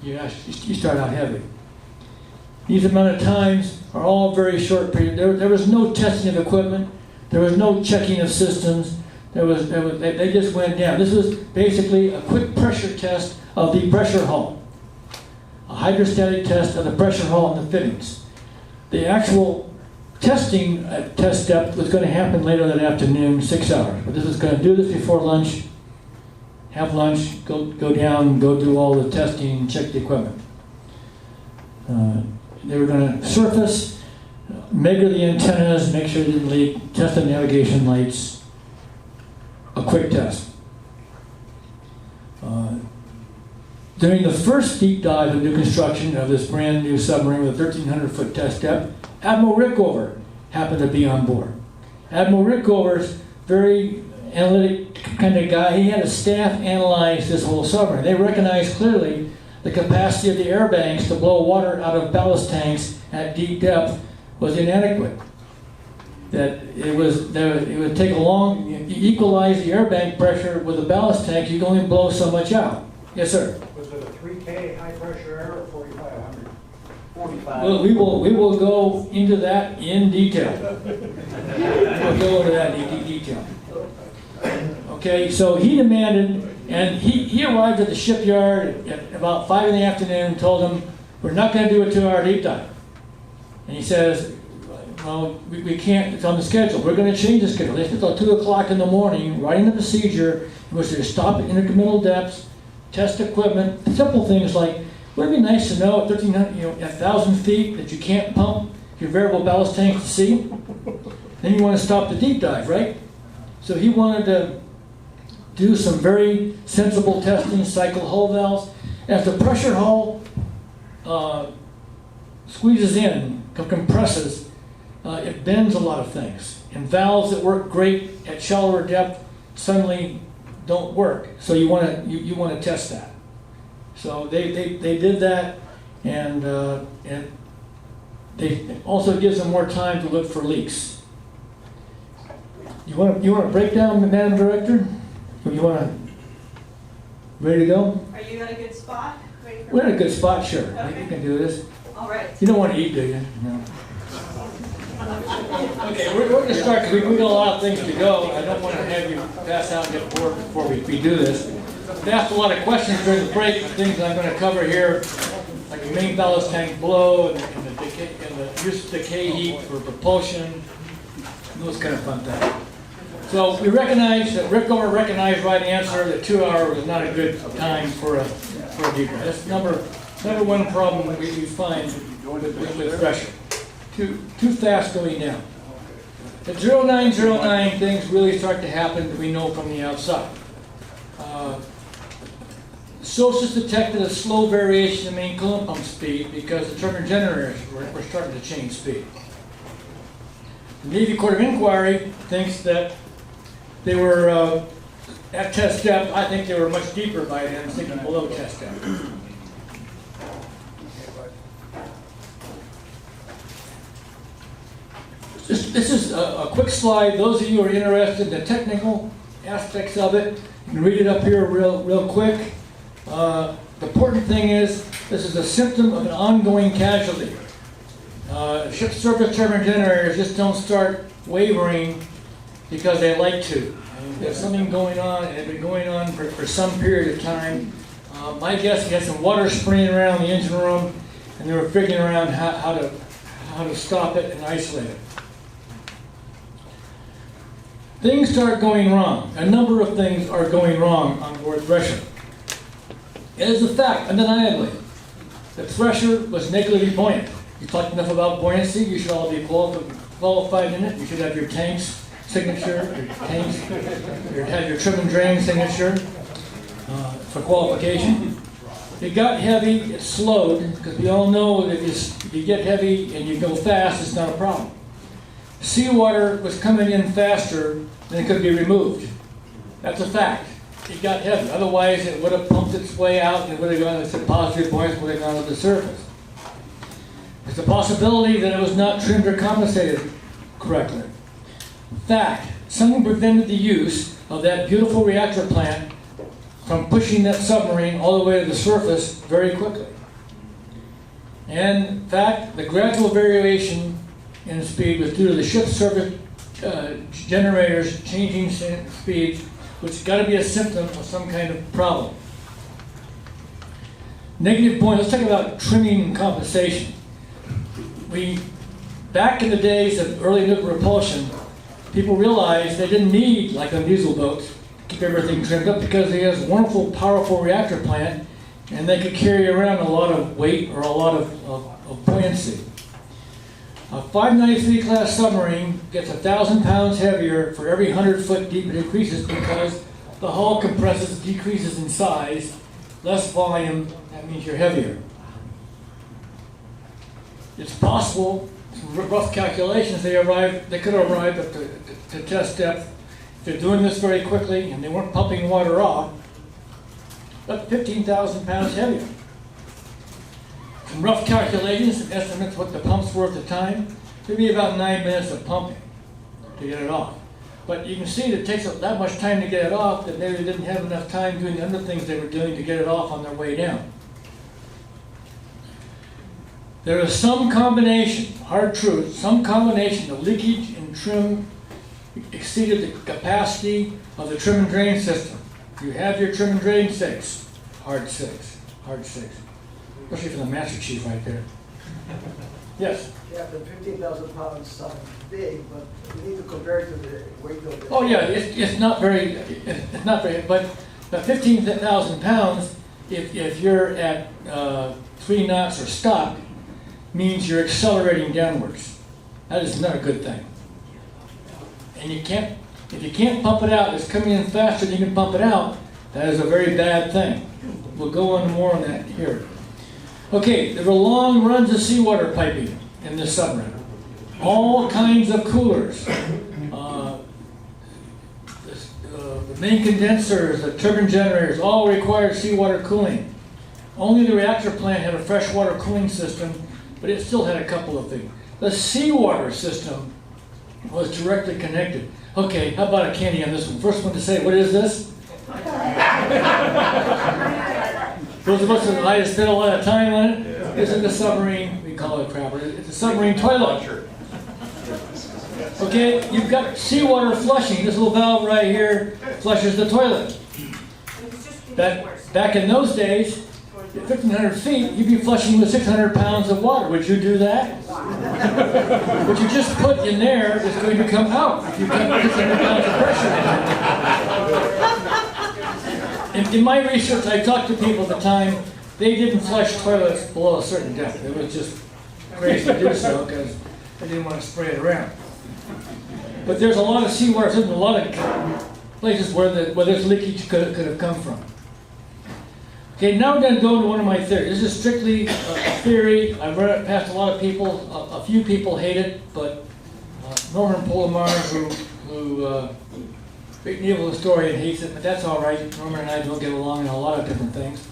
Speaker 2: start out heavy. These amount of times are all very short period. There was no testing of equipment. There was no checking of systems. They just went down. This was basically a quick pressure test of the pressure hull. A hydrostatic test of the pressure hull and the fittings. The actual testing at test depth was going to happen later that afternoon, 6 hours. But this was going to do this before lunch, have lunch, go down, go do all the testing, check the equipment. They were going to surface, measure the antennas, make sure it didn't leak, test the navigation lights, a quick test. During the first deep dive of new construction of this brand new submarine with a 1,300-foot test depth, Admiral Rickover happened to be on board. Admiral Rickover's very analytic kind of guy. He had a staff analyze this whole submarine. They recognized clearly the capacity of the air banks to blow water out of ballast tanks at deep depth was inadequate. That it would take a long, you equalize the air bank pressure with a ballast tank, you can only blow so much out. Yes, sir.
Speaker 9: Was it a 3K high pressure air or 4,500?
Speaker 4: 45.
Speaker 2: Well, we will go into that in detail. We'll go into that in detail. Okay, so he demanded, and he arrived at the shipyard at about 5 in the afternoon and told them, we're not going to do a 2-hour deep dive. And he says, well, we can't, it's on the schedule. We're going to change the schedule. They said until 2 o'clock in the morning, writing the procedure, in which they stop at intercommittal depths, test equipment, simple things like, wouldn't it be nice to know at 1,300, 1,000 feet that you can't pump your variable ballast tank to sea? Then you want to stop the deep dive, right? So he wanted to do some very sensible testing, cycle hull valves. As the pressure hull squeezes in, compresses, it bends a lot of things. And valves that work great at shallower depth suddenly don't work. So you want to test that. So they did that, and they also gives them more time to look for leaks. You want to break down, Madam Director? You want to ready to go?
Speaker 1: Are you at a good spot?
Speaker 2: We're in a good spot, sure.
Speaker 1: Okay.
Speaker 2: You can do this.
Speaker 1: All right.
Speaker 2: You don't want to eat, do you? No. Okay, we're going to start because we got a lot of things to go. I don't want to have you pass out and get bored before we do this. I've asked a lot of questions during the break, things I'm going to cover here, like the main ballast tank blow and the use of decay heat for propulsion, and those kind of fun things. So we recognize that Rickover recognized right answer that 2 hours was not a good time for a deep dive. That's number one problem we find with Thresher. too fast going down. At 0909, things really start to happen that we know from the outside. Sources detected a slow variation in main coolant pump speed because the turbine generators were starting to change speed. The Navy Court of Inquiry thinks that they were at test depth. I think they were much deeper by then, sinking below test depth. This is a quick slide. Those of you who are interested in the technical aspects of it, you can read it up here real quick. The important thing is this is a symptom of an ongoing casualty. Ship surface turbine generators just don't start wavering because they like to. There's something going on, and it's been going on for some period of time. My guess, you had some water spraying around the engine room, and they were figuring around how to stop it and isolate it. Things start going wrong. A number of things are going wrong on board Thresher. It is a fact, undeniably, that Thresher was negatively buoyant. You talked enough about buoyancy, you should all be qualified in it. You should have your tanks signature, have your trim and drain signature for qualification. It got heavy, it slowed, because we all know that if you get heavy and you go fast, it's not a problem. Seawater was coming in faster than it could be removed. That's a fact. It got heavy. Otherwise, it would have pumped its way out and it would have gone to positive points, would have gone to the surface. There's a possibility that it was not trimmed or compensated correctly. Fact, something prevented the use of that beautiful reactor plant from pushing that submarine all the way to the surface very quickly. And in fact, the gradual variation in speed was due to the ship's surface generators changing speeds, which got to be a symptom of some kind of problem. Negative point, let's talk about trimming and compensation. Back in the days of early nuclear propulsion, people realized they didn't need, like on diesel boats, to keep everything trimmed up because they had this wonderful, powerful reactor plant, and they could carry around a lot of weight or a lot of buoyancy. A 593 class submarine gets 1,000 pounds heavier for every 100-foot deep it increases because the hull compresses, decreases in size, less volume, that means you're heavier. It's possible, rough calculations, they could arrive at the test depth. If they're doing this very quickly and they weren't pumping water off, about 15,000 pounds heavier. Some rough calculations, estimates what the pumps were at the time, it'd be about 9 minutes of pumping to get it off. But you can see that it takes that much time to get it off that maybe they didn't have enough time doing the other things they were doing to get it off on their way down. There is some combination, hard truth, some combination of leakage and trim exceeded the capacity of the trim and drain system. You have your trim and drain sinks, hard sinks. Especially for the Master Chief right there. Yes?
Speaker 5: Captain, 15,000 pounds sounds big, but we need to compare it to the weight of the...
Speaker 2: Oh yeah, it's not very, but the 15,000 pounds, if you're at 3 knots or stop, means you're accelerating downwards. That is not a good thing. And if you can't pump it out, it's coming in faster than you can pump it out, that is a very bad thing. We'll go on more on that here. Okay, there were long runs of seawater piping in this submarine. All kinds of coolers. The main condensers, the turbine generators, all required seawater cooling. Only the reactor plant had a freshwater cooling system, but it still had a couple of things. The seawater system was directly connected. Okay, how about a candy on this one? First one to say, what is this? Those of us that might have spent a lot of time on it, this is the submarine, we call it a crapper, it's a submarine toilet. Okay, you've got seawater flushing, this little valve right here flushes the toilet. Back in those days, at 1,500 feet, you'd be flushing with 600 pounds of water. Would you do that? What you just put in there is going to come out if you put 600 pounds of pressure. In my research, I talked to people at the time, they didn't flush toilets below a certain depth. It was just crazy to do so because I didn't want to spray it around. But there's a lot of seawater, there's a lot of places where this leakage could have come from. Okay, now I'm going to go into one of my theories. This is strictly a theory. I've read it past a lot of people. A few people hate it, but Norman Polomar, who great naval historian, hates it, but that's all right. Norman and I don't get along in a lot of different things.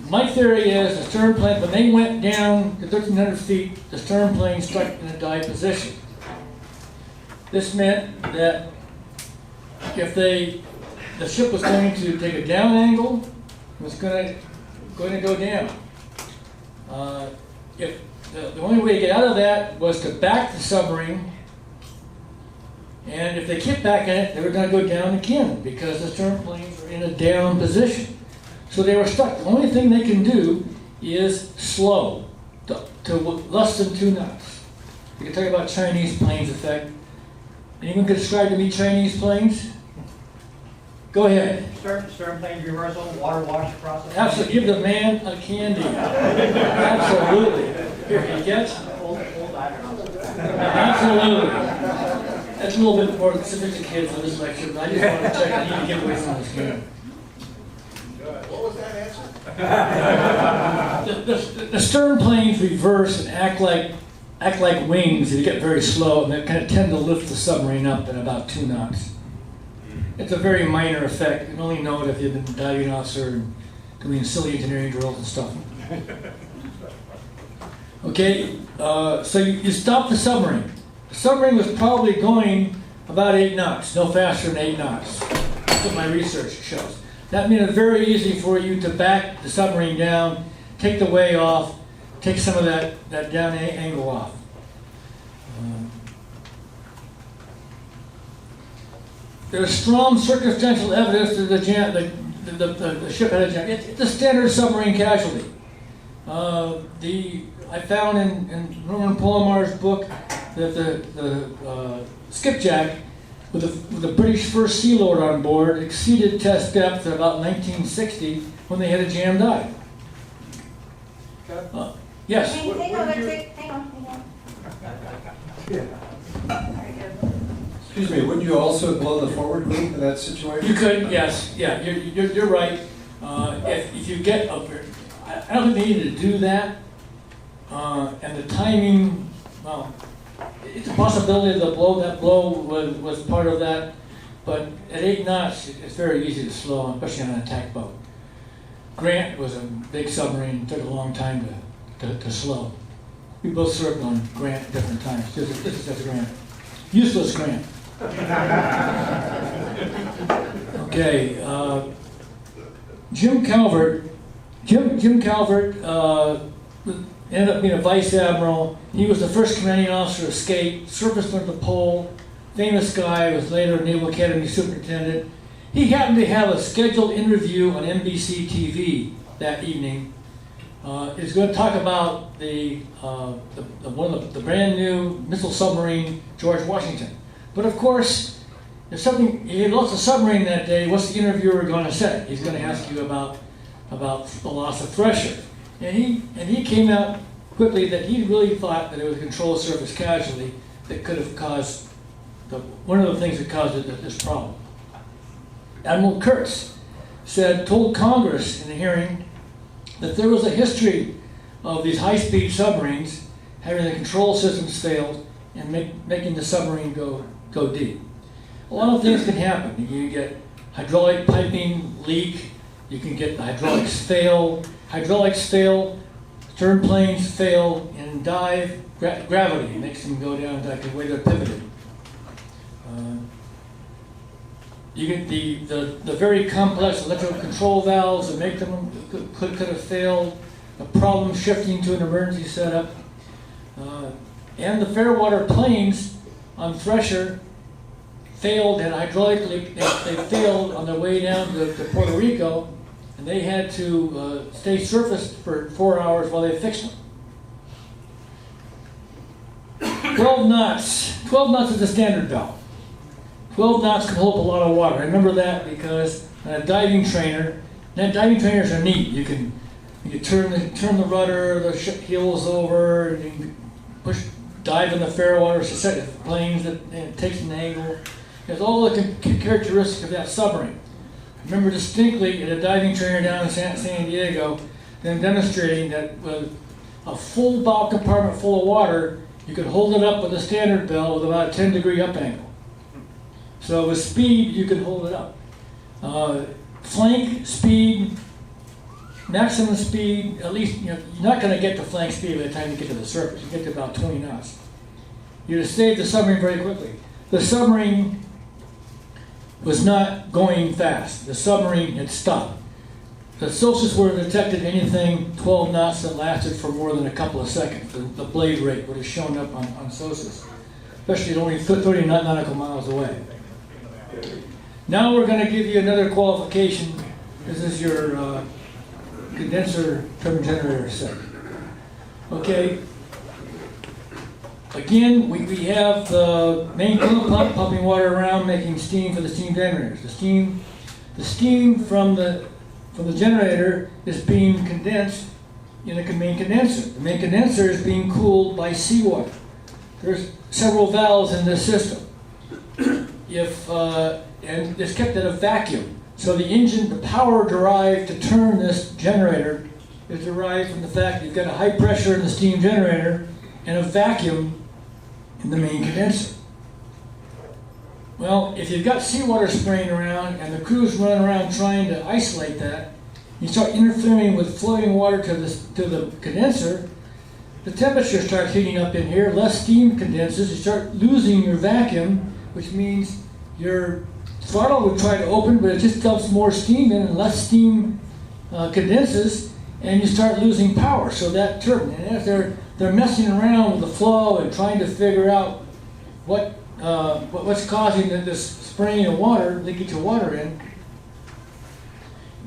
Speaker 2: My theory is the stern plane, when they went down to 1,300 feet, the stern plane struck in a dive position. This meant that if the ship was going to take a down angle, it was going to go down. If the only way to get out of that was to back the submarine, and if they kept backing it, they were going to go down again because the stern planes were in a down position. So they were stuck. The only thing they can do is slow to less than 2 knots. You can talk about Chinese planes effect. Anyone can describe to me Chinese planes? Go ahead.
Speaker 9: Stern plane reversal, water wash process.
Speaker 2: Absolutely. Give the man a candy. Absolutely. Here, you get? Absolutely. That's a little bit more sophisticated for this lecture, but I just want to check. I need to give away some of this candy.
Speaker 6: What was that answer?
Speaker 2: The stern planes reverse and act like wings. They get very slow, and they kind of tend to lift the submarine up at about 2 knots. It's a very minor effect. You can only know it if you've been a diving officer and doing silly engineering drills and stuff. Okay, so you stop the submarine. The submarine was probably going about 8 knots, no faster than 8 knots. That's what my research shows. That made it very easy for you to back the submarine down, take the way off, take some of that down angle off. There's strong circumstantial evidence that the ship had a jam. It's a standard submarine casualty. I found in Norman Polomar's book that the skipjack with the British first sea load on board exceeded test depth at about 1960 when they had a jam dive. Yes?
Speaker 8: Hang on. Very good.
Speaker 10: Excuse me, wouldn't you also blow the forward loop in that situation?
Speaker 2: You could, yes. Yeah, you're right. If you get up there, I don't think they needed to do that. And the timing, well, it's a possibility that blow was part of that. But at 8 knots, it's very easy to slow, especially on an attack boat. Grant was a big submarine. It took a long time to slow. We both served on Grant at different times. This is just Grant. Useless Grant. Okay, Jim Calvert ended up being a vice admiral. He was the first commanding officer to escape, surfaced on the pole, famous guy, was later a Naval Academy superintendent. He happened to have a scheduled interview on NBC TV that evening. He's going to talk about the brand new missile submarine, George Washington. But of course, he lost a submarine that day. What's the interviewer going to say? He's going to ask you about the loss of Thresher, and he came out quickly that he really thought that it was a controlled surface casualty that could have caused one of the things that caused this problem. Admiral Kurtz told Congress in a hearing that there was a history of these high-speed submarines having the control systems failed and making the submarine go deep. A lot of things can happen. You can get hydraulic piping leak. You can get the hydraulics fail. Hydraulics fail. Stern planes fail in dive. Gravity makes them go down like the way they're pivoted. You get the very complex electrical control valves that make them could have failed. The problem shifting to an emergency setup. And the Fairwater planes on Thresher failed, and hydraulically they failed on their way down to Puerto Rico, and they had to stay surfaced for 4 hours while they fixed them. 12 knots. 12 knots is the standard belt. 12 knots can hold up a lot of water. I remember that because a diving trainer, diving trainers are neat. You can You turn the rudder, the ship heels over, and you can dive in the fair water, set it planes, and it takes an angle. It has all the characteristics of that submarine. I remember distinctly at a diving trainer down in San Diego, them demonstrating that with a full bow compartment full of water, you could hold it up with a standard bell with about a 10-degree up angle. So with speed, you could hold it up. Flank speed, maximum speed, at least, you're not going to get to flank speed by the time you get to the surface. You get to about 20 knots. You'd save the submarine very quickly. The submarine was not going fast. The submarine had stopped. The SOSUS would have detected anything 12 knots that lasted for more than a couple of seconds. The blade rate would have shown up on SOSUS, especially at only 30 nautical miles away. Now we're going to give you another qualification. This is your condenser turbine generator set. Okay. Again, we have the main pump pumping water around, making steam for the steam generators. The steam from the generator is being condensed in a main condenser. The main condenser is being cooled by seawater. There's several valves in this system. And it's kept at a vacuum. So the engine, the power derived to turn this generator is derived from the fact that you've got a high pressure in the steam generator and a vacuum in the main condenser. Well, if you've got seawater spraying around and the crew's running around trying to isolate that, you start interfering with flowing water to the condenser, the temperature starts heating up in here, less steam condenses, you start losing your vacuum, which means your throttle would try to open, but it just dumps more steam in and less steam condenses, and you start losing power. So that turbine, and as they're messing around with the flow and trying to figure out what's causing this spraying of water, leakage of water in,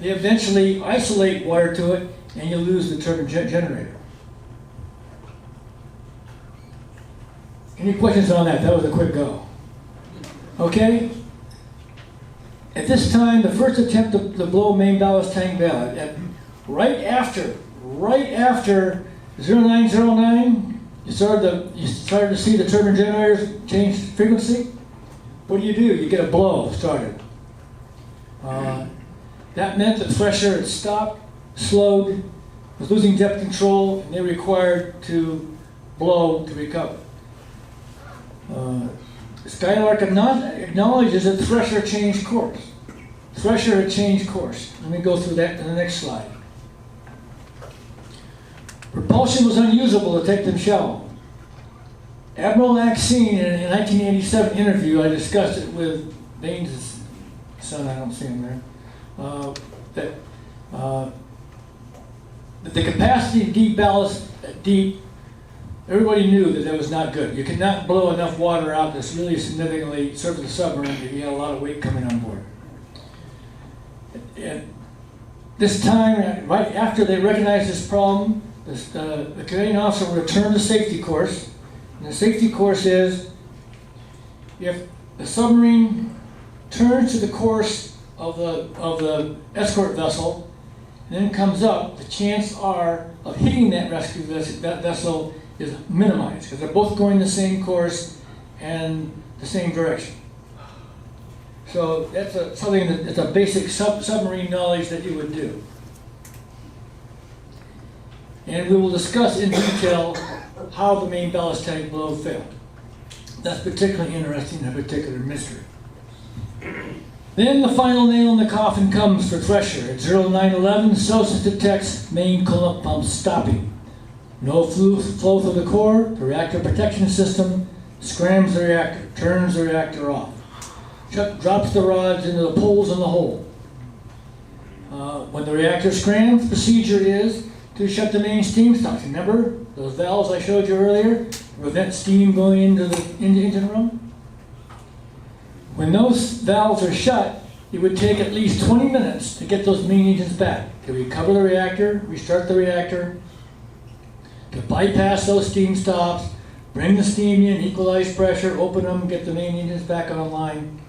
Speaker 2: they eventually isolate water to it, and you lose the turbine generator. Any questions on that? That was a quick go. Okay? At this time, the first attempt to blow main ballast tank valve, right after 0909, you started to see the turbine generators change frequency. What do? You get a blow started. That meant that Thresher had stopped, slowed, was losing depth control, and they were required to blow to recover. Skylark acknowledges that Thresher changed course. Thresher had changed course. Let me go through that in the next slide. Propulsion was unusable to take them shallow. Admiral Maxine, in a 1987 interview, I discussed it with Baines' son, I don't see him there, that the capacity to deep ballast deep, everybody knew that was not good. You could not blow enough water out that's really significantly serve the submarine if you had a lot of weight coming on board. And this time, right after they recognized this problem, the commanding officer will return to safety course. And the safety course is, if the submarine turns to the course of the escort vessel and then comes up, the chances are of hitting that rescue vessel is minimized because they're both going the same course and the same direction. So that's something that's a basic submarine knowledge that you would do. And we will discuss in detail how the main ballast tank blow failed. That's particularly interesting and a particular mystery. Then the final nail in the coffin comes for Thresher. At 0911, SOSUS detects main coolant pump stopping. No flow through the core, the reactor protection system scrams the reactor, turns the reactor off. Chuck drops the rods into the poles in the hole. When the reactor scrams, the procedure is to shut the main steam stocks. Remember those valves I showed you earlier to prevent steam going into the engine room? When those valves are shut, it would take at least 20 minutes to get those main engines back, to recover the reactor, restart the reactor, to bypass those steam stops, bring the steam in, equalize pressure, open them, get the main engines back online.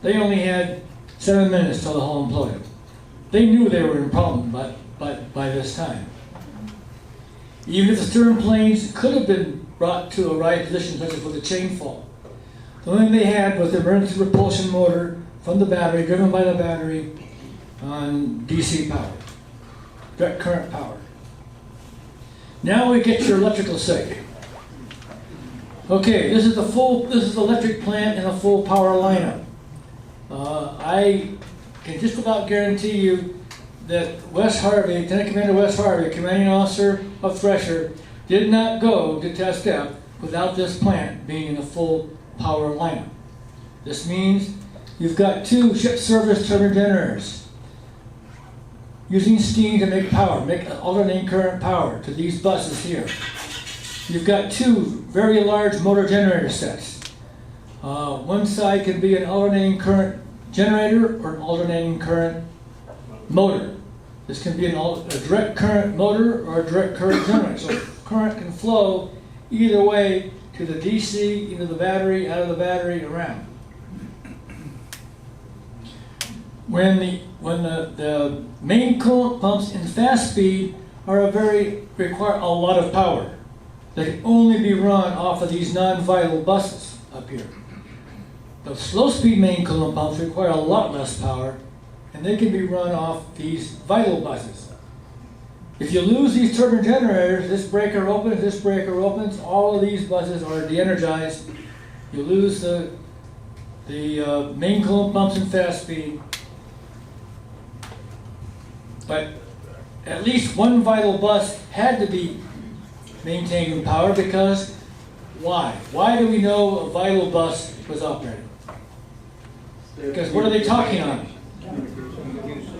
Speaker 2: They only had 7 minutes till the hull imploded. They knew they were in problem, but by this time. Even if the stern planes could have been brought to a right position, such as with a chain fall, the only thing they had was the emergency propulsion motor from the battery, driven by the battery on DC power, direct current power. Now we get your electrical seg. Okay, this is the electric plant in a full power lineup. I can just about guarantee you that Wes Harvey, Lieutenant Commander Wes Harvey, commanding officer of Thresher, did not go to test depth without this plant being in a full power lineup. This means you've got 2 ship service turbine generators using steam to make power, make alternating current power to these buses here. You've got 2 very large motor generator sets. One side can be an alternating current generator or an alternating current motor. This can be a direct current motor or a direct current generator. So current can flow either way to the DC, into the battery, out of the battery, around. When the main coolant pumps in fast speed require a lot of power. They can only be run off of these non-vital buses up here. The slow-speed main coolant pumps require a lot less power, and they can be run off these vital buses. If you lose these turbine generators, this breaker opens, all of these buses are de-energized. You lose the main coolant pumps in fast speed. But at least one vital bus had to be maintaining power, because why? Why do we know a vital bus was operating? Because what are they talking on?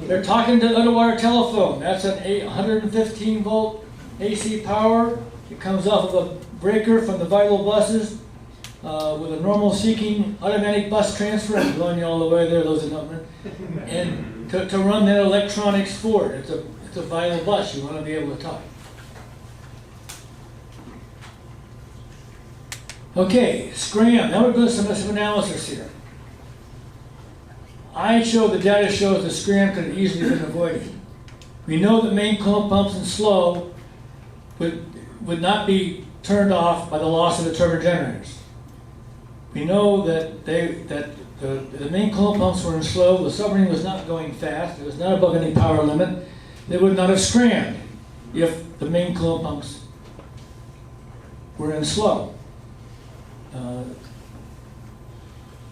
Speaker 2: They're talking to underwater telephone. That's an 115 volt AC power. It comes off of a breaker from the vital buses with a normal seeking automatic bus transfer. I'm blowing you all the way there, those are not. And to run that electronics for it. It's a vital bus. You want to be able to talk. Okay, scram. Now we're doing some analysis here. The data shows the scram could have easily been avoided. We know that main coolant pumps in slow would not be turned off by the loss of the turbine generators. We know that the main coolant pumps were in slow, the submarine was not going fast, it was not above any power limit. They would not have scrammed if the main coolant pumps were in slow.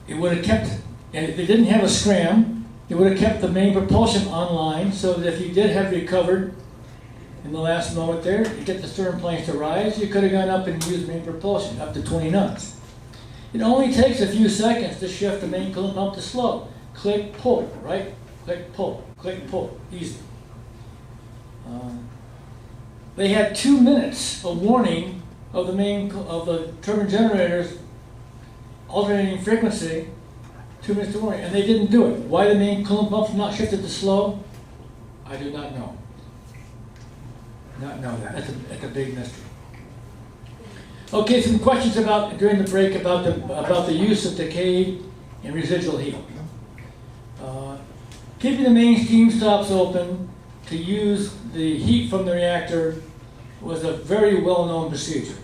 Speaker 2: It would have kept, and if they didn't have a scram, it would have kept the main propulsion online, so that if you did have recovered in the last moment there, to get the stern planes to rise, you could have gone up and used main propulsion up to 20 knots. It only takes a few seconds to shift the main coolant pump to slow. Click, pull, right? Click, pull, easy. They had 2 minutes of warning of the turbine generators alternating frequency, 2 minutes to warning, and they didn't do it. Why the main coolant pumps not shifted to slow? I do not know. Not know that. That's a big mystery. Okay, some questions during the break about the use of decayed and residual heat. Keeping the main steam stops open to use the heat from the reactor was a very well-known procedure.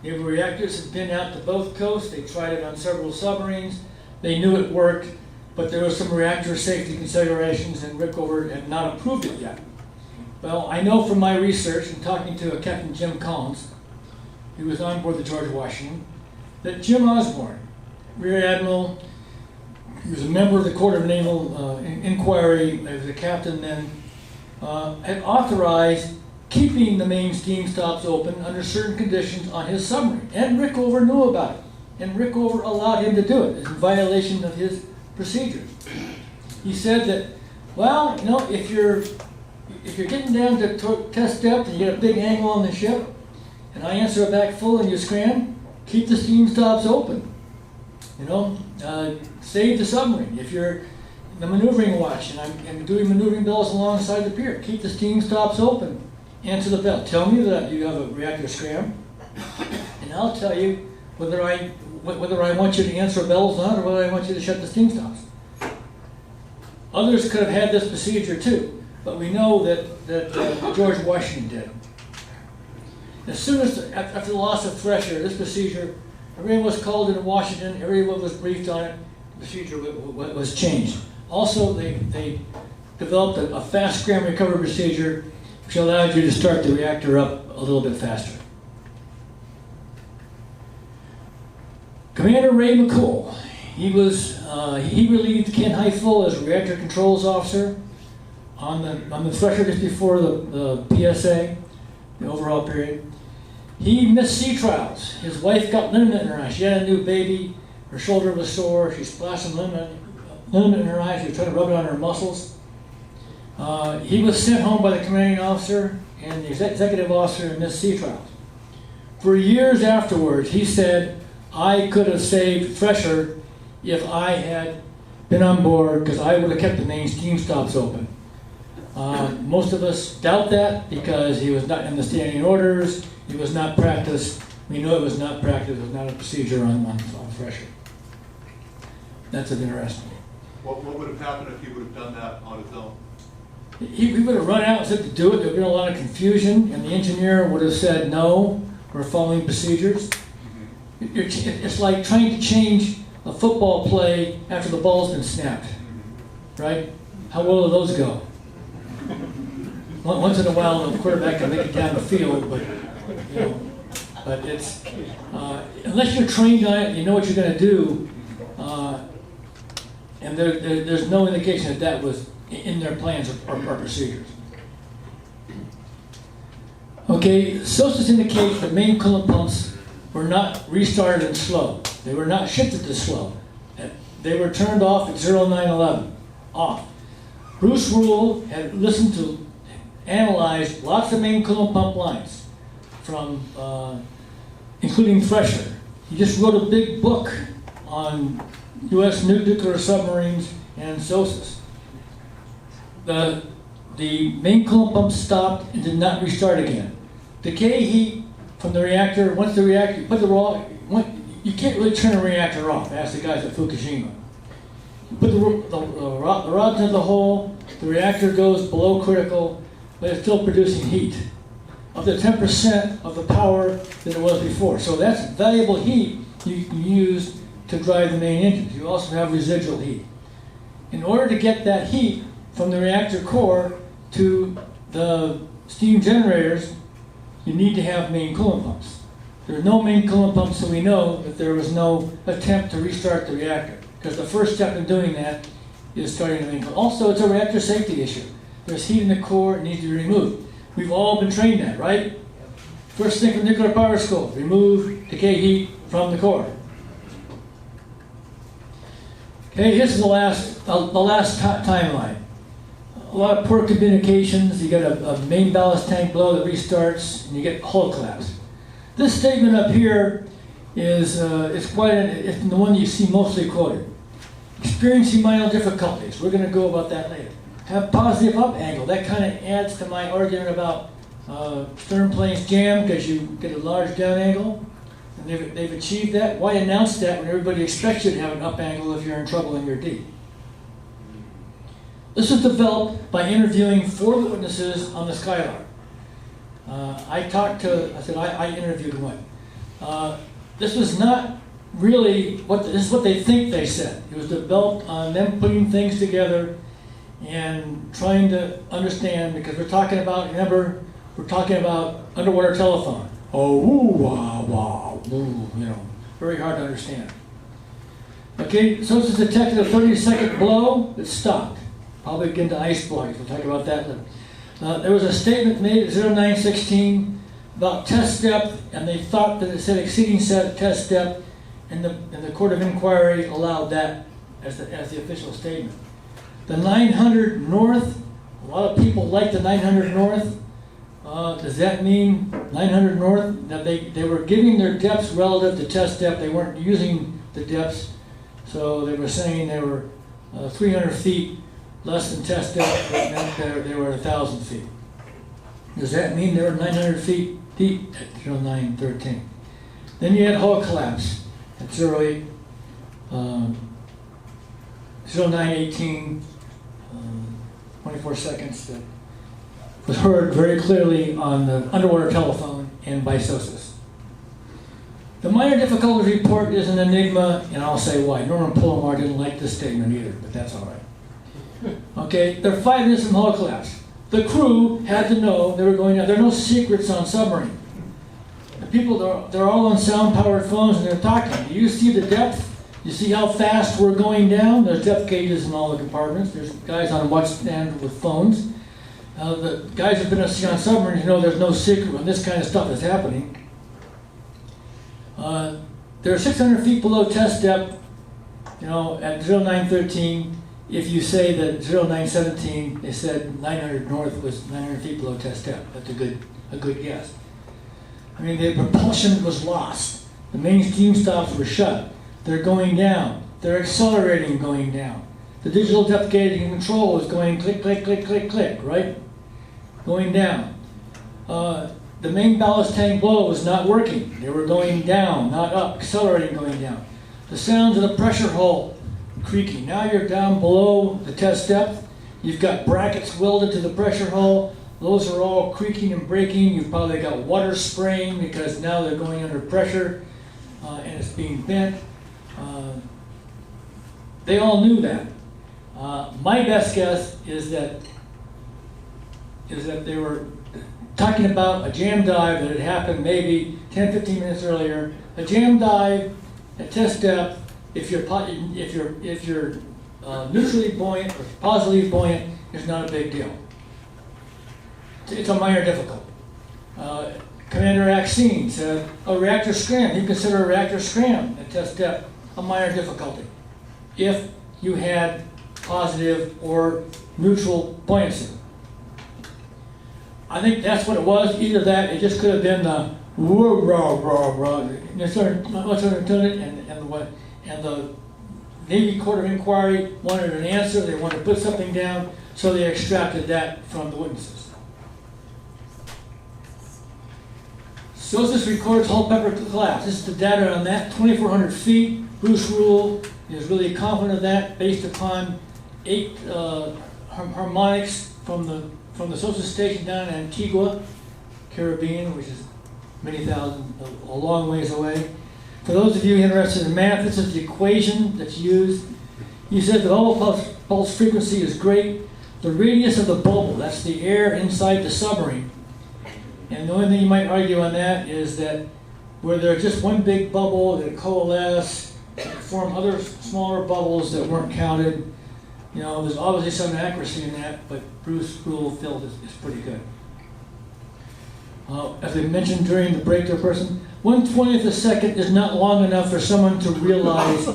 Speaker 2: Naval reactors had been out to both coasts. They tried it on several submarines. They knew it worked, but there were some reactor safety considerations, and Rickover had not approved it yet. Well, I know from my research and talking to Captain Jim Collins, who was on board the George Washington, that Jim Osborne, Rear Admiral, he was a member of the Court of Naval Inquiry, he was a captain then, had authorized keeping the main steam stops open under certain conditions on his submarine. And Rickover knew about it. And Rickover allowed him to do it. It's in violation of his procedures. He said that, well, you know, if you're getting down to test depth and you get a big angle on the ship, and I answer it back full and you scram, keep the steam stops open. You know, save the submarine. If you're in the maneuvering watch and I'm doing maneuvering bells alongside the pier, keep the steam stops open. Answer the bell. Tell me that you have a reactor scram, and I'll tell you whether I want you to answer bells on or whether I want you to shut the steam stops. Others could have had this procedure too. but we know that George Washington did. As soon as, after the loss of Thresher, this procedure, everyone was called into Washington, everyone was briefed on it, the procedure was changed. Also, they developed a fast scram recovery procedure, which allowed you to start the reactor up a little bit faster. Commander Ray McCool, he relieved Ken Heifel as reactor controls officer on the Thresher just before the PSA, the overall period. He missed sea trials. His wife got liniment in her eye. She had a new baby. Her shoulder was sore. She splashed some liniment in her eye. She was trying to rub it on her muscles. He was sent home by the commanding officer and the executive officer and missed sea trials. For years afterwards, he said, I could have saved Thresher if I had been on board because I would have kept the main steam stops open. Most of us doubt that because he was not in the standing orders, it was not practiced. We know it was not practiced, it was not a procedure on Thresher. That's an interesting.
Speaker 11: What would have happened if he would have done that on his own?
Speaker 2: He would have run out and said to do it, there would have been a lot of confusion, and the engineer would have said, no, we're following procedures. It's like trying to change a football play after the ball's been snapped, right? How well do those go? Once in a while, the quarterback can make it down the field, but but it's unless you're trained on it, you know what you're going to do, and there's no indication that was in their plans or procedures. Okay, SOSUS indicates that main coolant pumps were not restarted and slow. They were not shifted to slow. They were turned off at 0911. Off. Bruce Rule had listened to, analyzed lots of main coolant pump lines from, including Thresher. He just wrote a big book on U.S. nuclear submarines and SOSUS. The main coolant pump stopped and did not restart again. Decay heat from the reactor, once the reactor, you can't really turn a reactor off, ask the guys at Fukushima. You put the rod into the hole, the reactor goes below critical, but it's still producing heat. Up to 10% of the power that it was before. So that's valuable heat you can use to drive the main engines. You also have residual heat. In order to get that heat from the reactor core to the steam generators, you need to have main coolant pumps. There are no main coolant pumps, so we know that there was no attempt to restart the reactor, because the first step in doing that is starting the main coolant. Also, it's a reactor safety issue. There's heat in the core, it needs to be removed. We've all been trained that, right? First thing from nuclear power school, remove decay heat from the core. Okay, this is the last timeline. A lot of poor communications. You get a main ballast tank blow that restarts, and you get hull collapse. This statement up here is it's the one you see mostly quoted. Experiencing minor difficulties. We're going to go about that later. Have positive up angle. That kind of adds to my argument about stern planes jam because you get a large down angle. And they've achieved that. Why announce that when everybody expects you to have an up angle if you're in trouble in your D? This was developed by interviewing 4 witnesses on the Skylark. I interviewed one. This was not really this is what they think they said. It was developed on them putting things together and trying to understand, because we're talking about underwater telephone. Oh, woo, wah, wah, woo, very hard to understand. Okay, so this is detected a 30-second blow, it stopped. Probably again to ice blocks, we'll talk about that later. There was a statement made at 0916 about test depth, and they thought that it said exceeding test depth, and the Court of Inquiry allowed that as the official statement. The 900 north, a lot of people like the 900 north. Does that mean 900 north? Now they were giving their depths relative to test depth. They weren't using the depths, so they were saying they were 300 feet less than test depth, but meant they were 1,000 feet. Does that mean they were 900 feet deep at 0913? Then you had hull collapse at 08, 0918, 24 seconds. was heard very clearly on the underwater telephone and by SOSUS. The minor difficulty report is an enigma, and I'll say why. Norman Polomar didn't like this statement either, but that's all right. Okay, they're 5 minutes from hull collapse. The crew had to know they were going down. There are no secrets on submarine. The people, they're all on sound-powered phones and they're talking. Do you see the depth? You see how fast we're going down? There's depth gauges in all the compartments. There's guys on watch stand with phones. The guys who've been on submarines know there's no secret when this kind of stuff is happening. They're 600 feet below test depth, at 0913. If you say that 0917, they said 900 north was 900 feet below test depth. That's a good guess. I mean, the propulsion was lost. The main steam stops were shut. They're going down. They're accelerating going down. The digital depth gauging control is going click, click, click, click, click, right? Going down. The main ballast tank blow was not working. They were going down, not up, accelerating going down. The sounds of the pressure hull creaking. Now you're down below the test depth. You've got brackets welded to the pressure hull. Those are all creaking and breaking. You've probably got water spraying because now they're going under pressure and it's being bent. They all knew that. My best guess is that they were talking about a jam dive that had happened maybe 10, 15 minutes earlier. A jam dive at test depth, if you're neutrally buoyant or positively buoyant, is not a big deal. It's a minor difficulty. Commander Axine said a reactor scram. You consider a reactor scram at test depth a minor difficulty if you had positive or neutral buoyancy. I think that's what it was. Either that, it just could have been the whoa, rah, rah, rah. And the Navy Court of Inquiry wanted an answer. They wanted to put something down, so they extracted that from the witnesses. SOSUS records hull pepper collapse. This is the data on that, 2,400 feet. Bruce Rule is really confident of that based upon 8 harmonics from the SOSUS station down in Antigua, Caribbean, which is many thousand, a long ways away. For those of you interested in math, this is the equation that's used. He said the bubble pulse frequency is great. The radius of the bubble, that's the air inside the submarine. And the only thing you might argue on that is that where there's just one big bubble that coalesce, form other smaller bubbles that weren't counted. There's obviously some accuracy in that, but Bruce Rule felt is pretty good. As I mentioned during the break to a person, 1/20th of a second is not long enough for someone to realize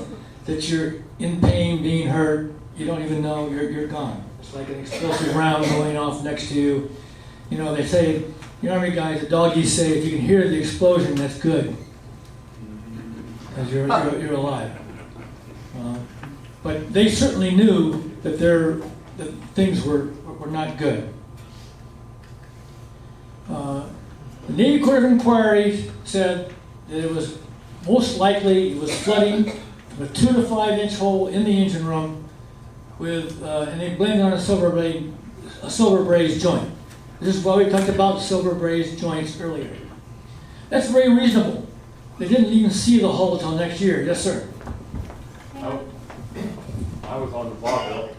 Speaker 2: that you're in pain, being hurt. You don't even know you're gone. It's like an explosive round going off next to you. They say, Army guys, the doggies say, if you can hear the explosion, that's good, because you're alive. But they certainly knew that things were not good. The Navy Court of Inquiry said that it was most likely it was flooding from a 2 to 5 inch hole in the engine room and they blamed it on a silver braze joint. This is why we talked about silver braze joints earlier. That's very reasonable. They didn't even see the hull until next year. Yes, sir.
Speaker 12: I was on the barbell.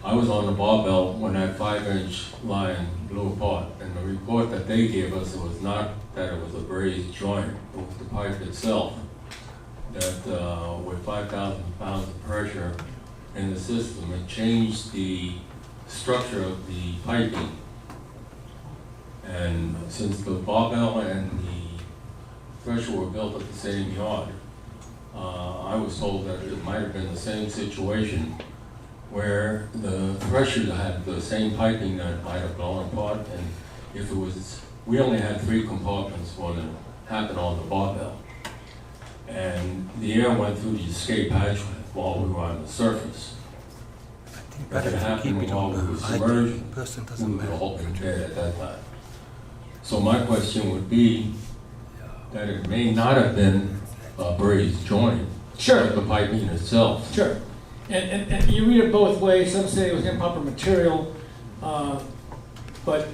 Speaker 12: I was on the barbell when that 5-inch line blew apart, and the report that they gave us was not that it was a brazed joint, it was the pipe itself. That with 5,000 pounds of pressure in the system, it changed the structure of the piping. And since the barbell and the Thresher were built at the same yard, I was told that it might have been the same situation where the Thresher had the same piping that might have blown apart, and if it was, we only had 3 compartments when it happened on the barbell. And the air went through the escape hatchway while we were on the surface. If it happened while we were submerged, we would have all been dead at that time. So my question would be that it may not have been a brazed joint,
Speaker 2: Sure.
Speaker 12: but the piping itself.
Speaker 2: Sure. And you read it both ways. Some say it was improper material. But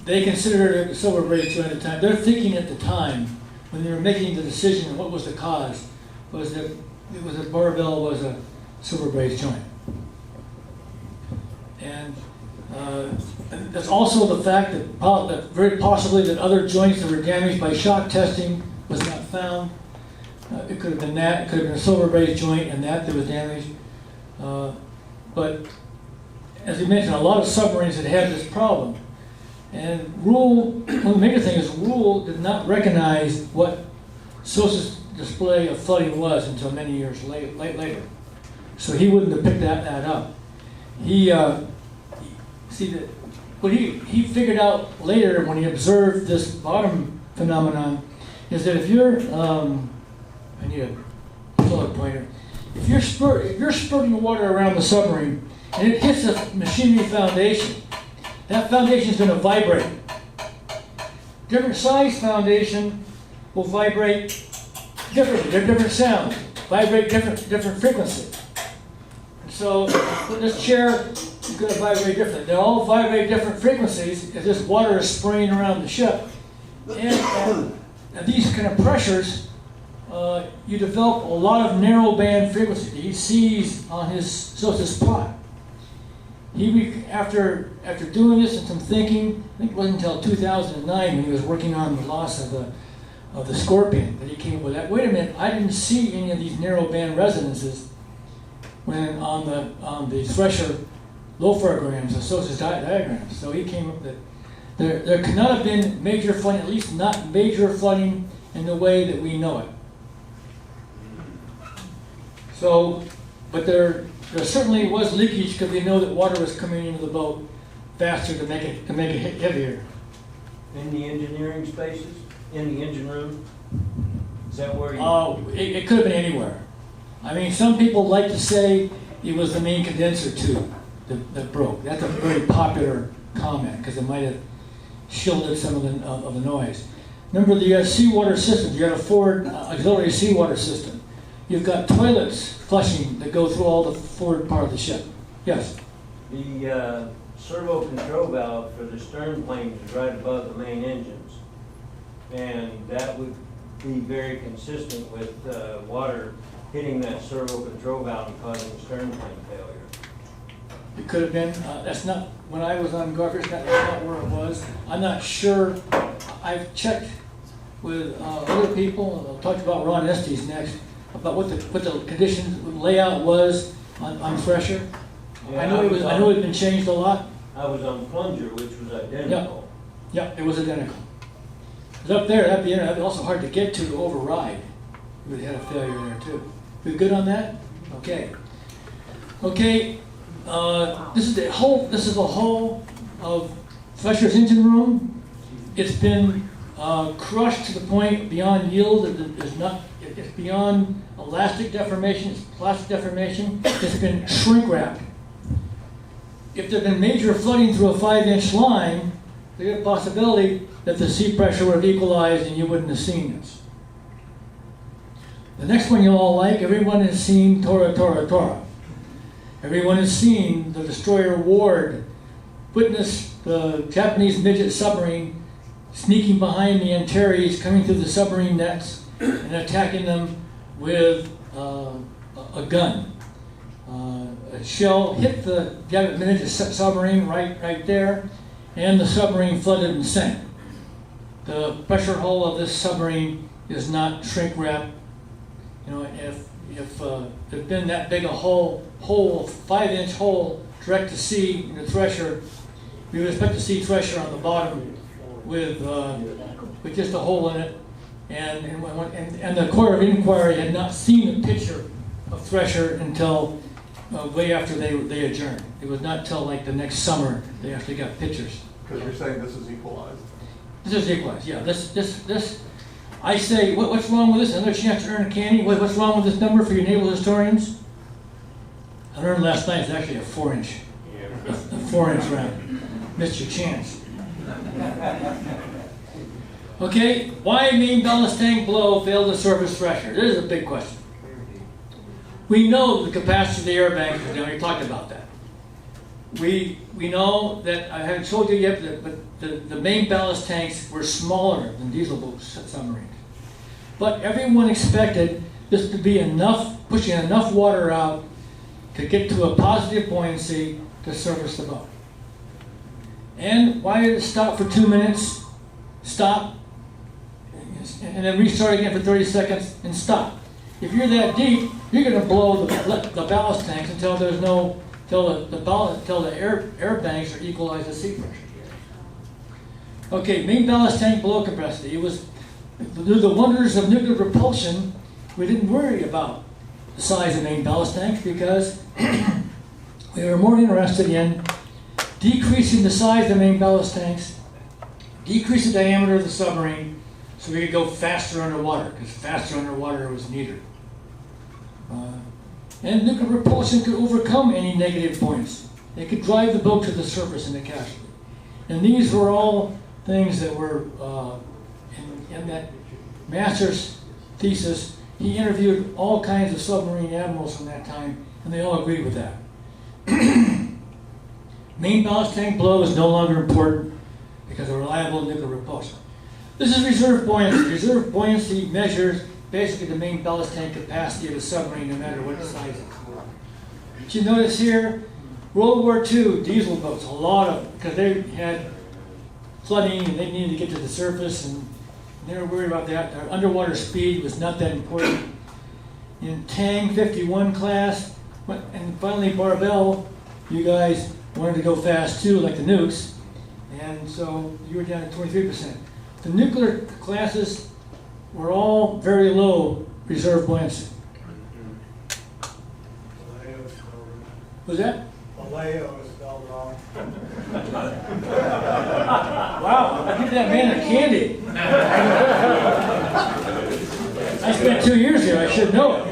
Speaker 2: they considered it a silver braid joint at the time. Their thinking at the time, when they were making the decision, what was the cause, was that it was that barbell was a silver braid joint. And that's also the fact that very possibly that other joints that were damaged by shock testing was not found. It could have been that. It could have been a silver braid joint and that was damaged. But as you mentioned, a lot of submarines had this problem. And one of the major things is Rule did not recognize what SOSA's display of flooding was until many years later. So he wouldn't have picked that up. He figured out later when he observed this bottom phenomenon is that if you're, I need a color pointer. If you're spurting water around the submarine and it hits the machinery foundation, that foundation is going to vibrate. Different size foundation will vibrate differently. They're different sounds, vibrate different frequency. So this chair is going to vibrate differently. They all vibrate different frequencies as this water is spraying around the ship. And these kind of pressures, you develop a lot of narrow band frequency. He sees on his SOSA's plot. After doing this and some thinking, I think it wasn't until 2009 when he was working on the loss of the Scorpion that he came up with that. Wait a minute, I didn't see any of these narrow band resonances when on the Thresher low-diagrams, the SOSA's diagrams. So he came up that there cannot have been major flooding, at least not major flooding in the way that we know it. So, but there certainly was leakage because we know that water was coming into the boat faster to make it heavier.
Speaker 4: In the engineering spaces, in the engine room, is that where you?
Speaker 2: It could have been anywhere. I mean, some people like to say it was the main condenser tube that broke. That's a very popular comment because it might have shielded some of the noise. Remember, you have seawater systems. You have a forward auxiliary seawater system. You've got toilets flushing that go through all the forward part of the ship. Yes?
Speaker 4: The servo control valve for the stern planes is right above the main engines. And that would be very consistent with water hitting that servo control valve and causing stern plane failure.
Speaker 2: It could have been. That's not, when I was on Garfish, that's not where it was. I'm not sure. I've checked with other people. I'll talk about Ron Estes next, about what the conditions, layout was on Thresher.
Speaker 4: Yeah,
Speaker 2: I know it had been changed a lot.
Speaker 4: I was on Plunger, which was identical.
Speaker 2: Yeah, it was identical. Because up there, that'd be also hard to get to override. We would have had a failure there too. We good on that? Okay. Okay. This is the whole of Thresher's engine room. It's been crushed to the point beyond yield. It's beyond elastic deformation. It's plastic deformation. It's been shrink wrapped. If there had been major flooding through a 5-inch line, there's a possibility that the sea pressure would have equalized and you wouldn't have seen this. The next one you'll all like, everyone has seen Tora Tora Tora. Everyone has seen the destroyer Ward witness the Japanese midget submarine sneaking behind the Antares, coming through the submarine nets and attacking them with a gun. A shell hit the midget submarine right there, and the submarine flooded and sank. The pressure hull of this submarine is not shrink wrapped. You know, if there'd been that big a hole, 5-inch hole, direct to sea in the Thresher, we would expect to see Thresher on the bottom with just a hole in it. And the Court of Inquiry had not seen a picture of Thresher until way after they adjourned. It was not till like the next summer they actually got pictures.
Speaker 11: Because you're saying this is equalized?
Speaker 2: This is equalized, yeah. This. I say, what's wrong with this? Another chance to earn a candy? What's wrong with this number for your naval historians? I learned last night it's actually a 4-inch. A 4-inch round. Missed your chance. Okay, why main ballast tank blow failed to surface Thresher? This is a big question. We know the capacity of the air bank, we already talked about that. We know that, I haven't told you yet, but the main ballast tanks were smaller than diesel boat submarines. But everyone expected this to be enough, pushing enough water out to get to a positive buoyancy to service the boat. And why did it stop for 2 minutes, stop, and then restart again for 30 seconds and stop? If you're that deep, you're going to blow the ballast tanks until there's no, till the air banks are equalized to sea pressure. Okay, main ballast tank below capacity. It was through the wonders of nuclear propulsion. We didn't worry about the size of main ballast tanks because we were more interested in decreasing the size of the main ballast tanks, decrease the diameter of the submarine, so we could go faster underwater, because faster underwater was needed. And nuclear propulsion could overcome any negative points. It could drive the boat to the surface in the casualty. And these were all things that were in that master's thesis. He interviewed all kinds of submarine admirals from that time, and they all agreed with that. Main ballast tank below is no longer important because of reliable nuclear propulsion. This is reserve buoyancy. Reserve buoyancy measures basically the main ballast tank capacity of a submarine, no matter what its size is. But you notice here, World War II diesel boats, a lot of them, because they had flooding and they needed to get to the surface, and they were worried about that. Their underwater speed was not that important. In Tang 51 class, and finally Barbell, you guys wanted to go fast too, like the nukes, and so you were down at 23%. The nuclear classes were all very low reserve buoyancy. Was that?
Speaker 5: Vallejo is spelled wrong.
Speaker 2: Wow, I give that man a candy. I spent 2 years here, I should know it.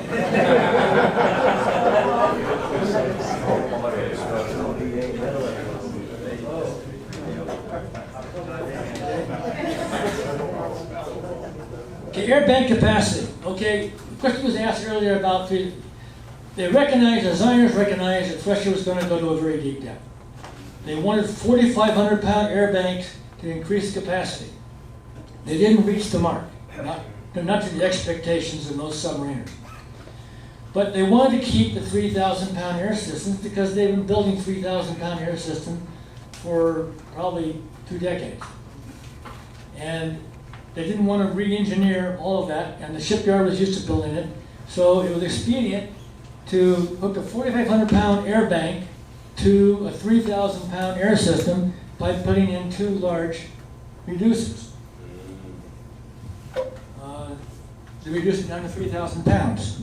Speaker 2: Okay, air bank capacity. Okay, the question was asked earlier about they recognized, designers recognized that Thresher was going to go to a very deep depth. They wanted 4,500 pound air banks to increase capacity. They didn't reach the mark, not to the expectations of most submariners. But they wanted to keep the 3,000 pound air systems because they've been building 3,000 pound air system for probably 2 decades. And they didn't want to re-engineer all of that, and the shipyard was used to building it. So it was expedient to hook a 4,500 pound air bank to a 3,000 pound air system by putting in 2 large reducers. They reduced it down to 3,000 pounds.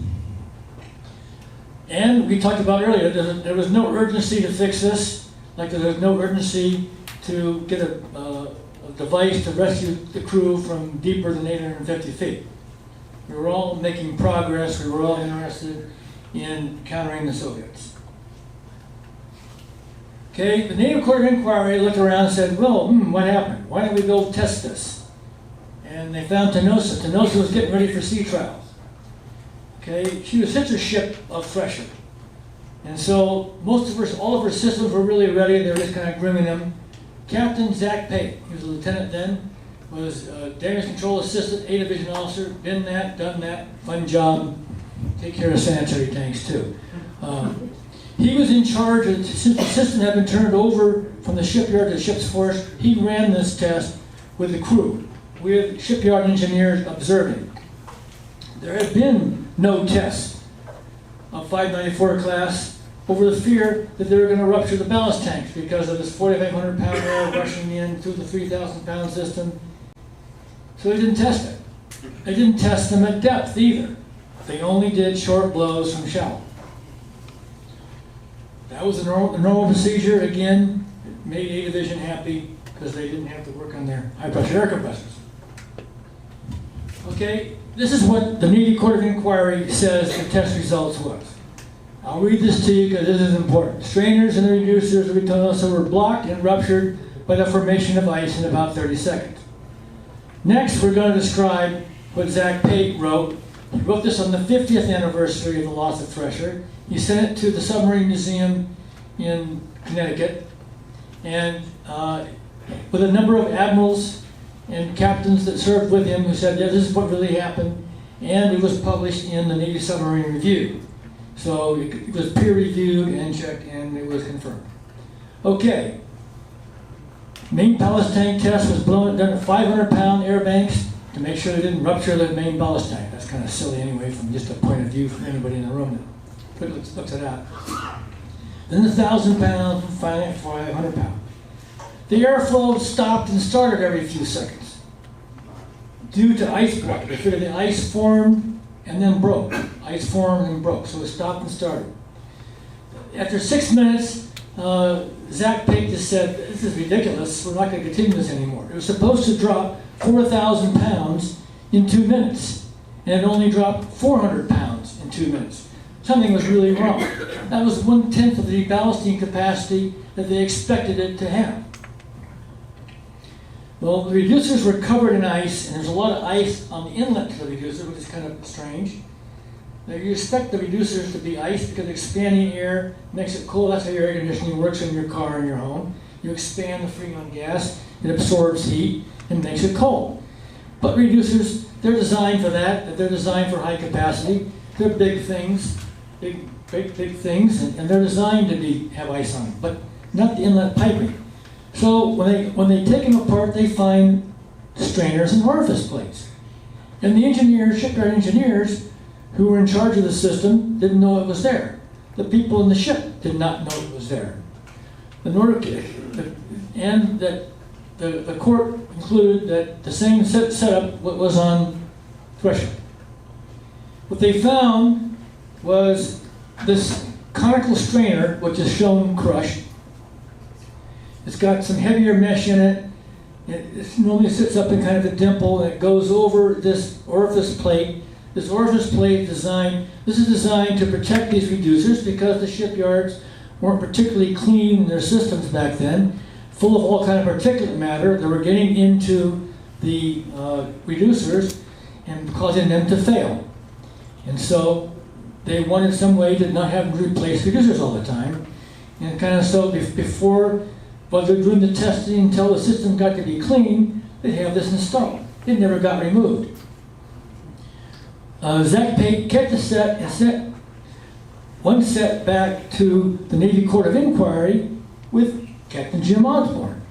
Speaker 2: And we talked about earlier, there was no urgency to fix this, like there was no urgency to get a device to rescue the crew from deeper than 850 feet. We were all making progress, we were all interested in countering the Soviets. Okay, the Naval Court of Inquiry looked around and said, well, what happened? Why don't we go test this? And they found Tenosa. Tenosa was getting ready for sea trials. Okay, she was sister ship of Thresher. And so all of her systems were really ready. They were just kind of grooming them. Captain Zach Pate, he was a lieutenant then, was damage control assistant, A division officer, been that, done that, fun job, take care of sanitary tanks too. He was in charge, since the system had been turned over from the shipyard to the ship's force, he ran this test with the crew, with shipyard engineers observing. There had been no tests of 594 class over the fear that they were going to rupture the ballast tanks because of this 4,500 pound air rushing in through the 3,000 pound system. So they didn't test it. They didn't test them at depth either. They only did short blows from shallow. That was the normal procedure. Again, it made A Division happy because they didn't have to work on their high pressure air compressors. Okay, this is what the Navy Court of Inquiry says the test results was. I'll read this to you because this is important. Strainers and the reducers of Tenosa were blocked and ruptured by the formation of ice in about 30 seconds. Next, we're going to describe what Zach Pate wrote. He wrote this on the 50th anniversary of the loss of Thresher. He sent it to the Submarine Museum in Connecticut, and with a number of admirals and captains that served with him who said, yeah, this is what really happened, and it was published in the Navy Submarine Review. So it was peer-reviewed and checked, and it was confirmed. Okay. Main ballast tank test was done at 500-pound air banks to make sure they didn't rupture the main ballast tank. That's kind of silly anyway, from just a point of view from anybody in the room that looks at that. Then 1,000 pounds, and finally 500 pounds. The airflow stopped and started every few seconds due to ice block. They figured the ice formed and then broke. Ice formed and broke, so it stopped and started. After 6 minutes, Zach Pate just said, this is ridiculous, we're not going to continue this anymore. It was supposed to drop 4,000 pounds in 2 minutes, and it only dropped 400 pounds in 2 minutes. Something was really wrong. That was 1/10 of the ballasting capacity that they expected it to have. Well, the reducers were covered in ice, and there's a lot of ice on the inlet to the reducer, which is kind of strange. Now, you expect the reducers to be ice because expanding air makes it cold. That's how your air conditioning works in your car and your home. You expand the freon gas, it absorbs heat, and makes it cold. But reducers, they're designed for that. They're designed for high capacity. They're big things, big things, and they're designed to have ice on them, but not the inlet piping. So when they take them apart, they find strainers and orifice plates. And the engineers, shipyard engineers, who were in charge of the system didn't know it was there. The people in the ship did not know it was there. The court concluded that the same setup was on Thresher. What they found was this conical screener, which is shown crushed. It's got some heavier mesh in it. It normally sits up in kind of a dimple, and it goes over this orifice plate. This orifice plate is designed to protect these reducers because the shipyards weren't particularly clean in their systems back then, full of all kind of particulate matter that were getting into the reducers and causing them to fail. And so they wanted some way to not have to replace reducers all the time. And kind of so while they're doing the testing until the system got to be clean, they'd have this installed. It never got removed. Zach Pate kept the set and sent one set back to the Navy Court of Inquiry with Captain Jim Osborne.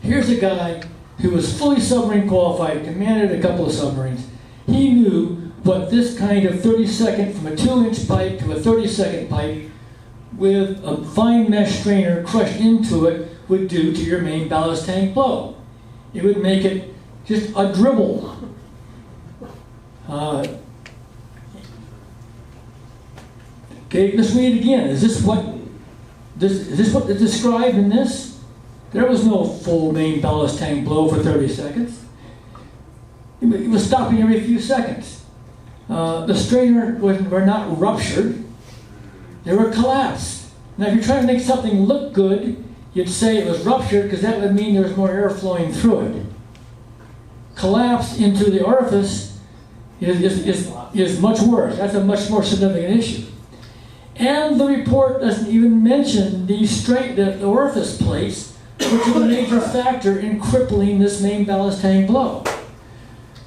Speaker 2: Here's a guy who was fully submarine qualified, commanded a couple of submarines. He knew what this kind of 32nd, from a 2-inch pipe to a 32nd pipe with a fine mesh strainer crushed into it would do to your main ballast tank blow. It would make it just a dribble. Okay, let's read it again. Is this what is described in this? There was no full main ballast tank blow for 30 seconds. It was stopping every few seconds. The strainer were not ruptured. They were collapsed. Now, if you're trying to make something look good, you'd say it was ruptured because that would mean there was more air flowing through it. Collapse into the orifice is much worse. That's a much more significant issue. And the report doesn't even mention the orifice plates, which are a major factor in crippling this main ballast tank blow.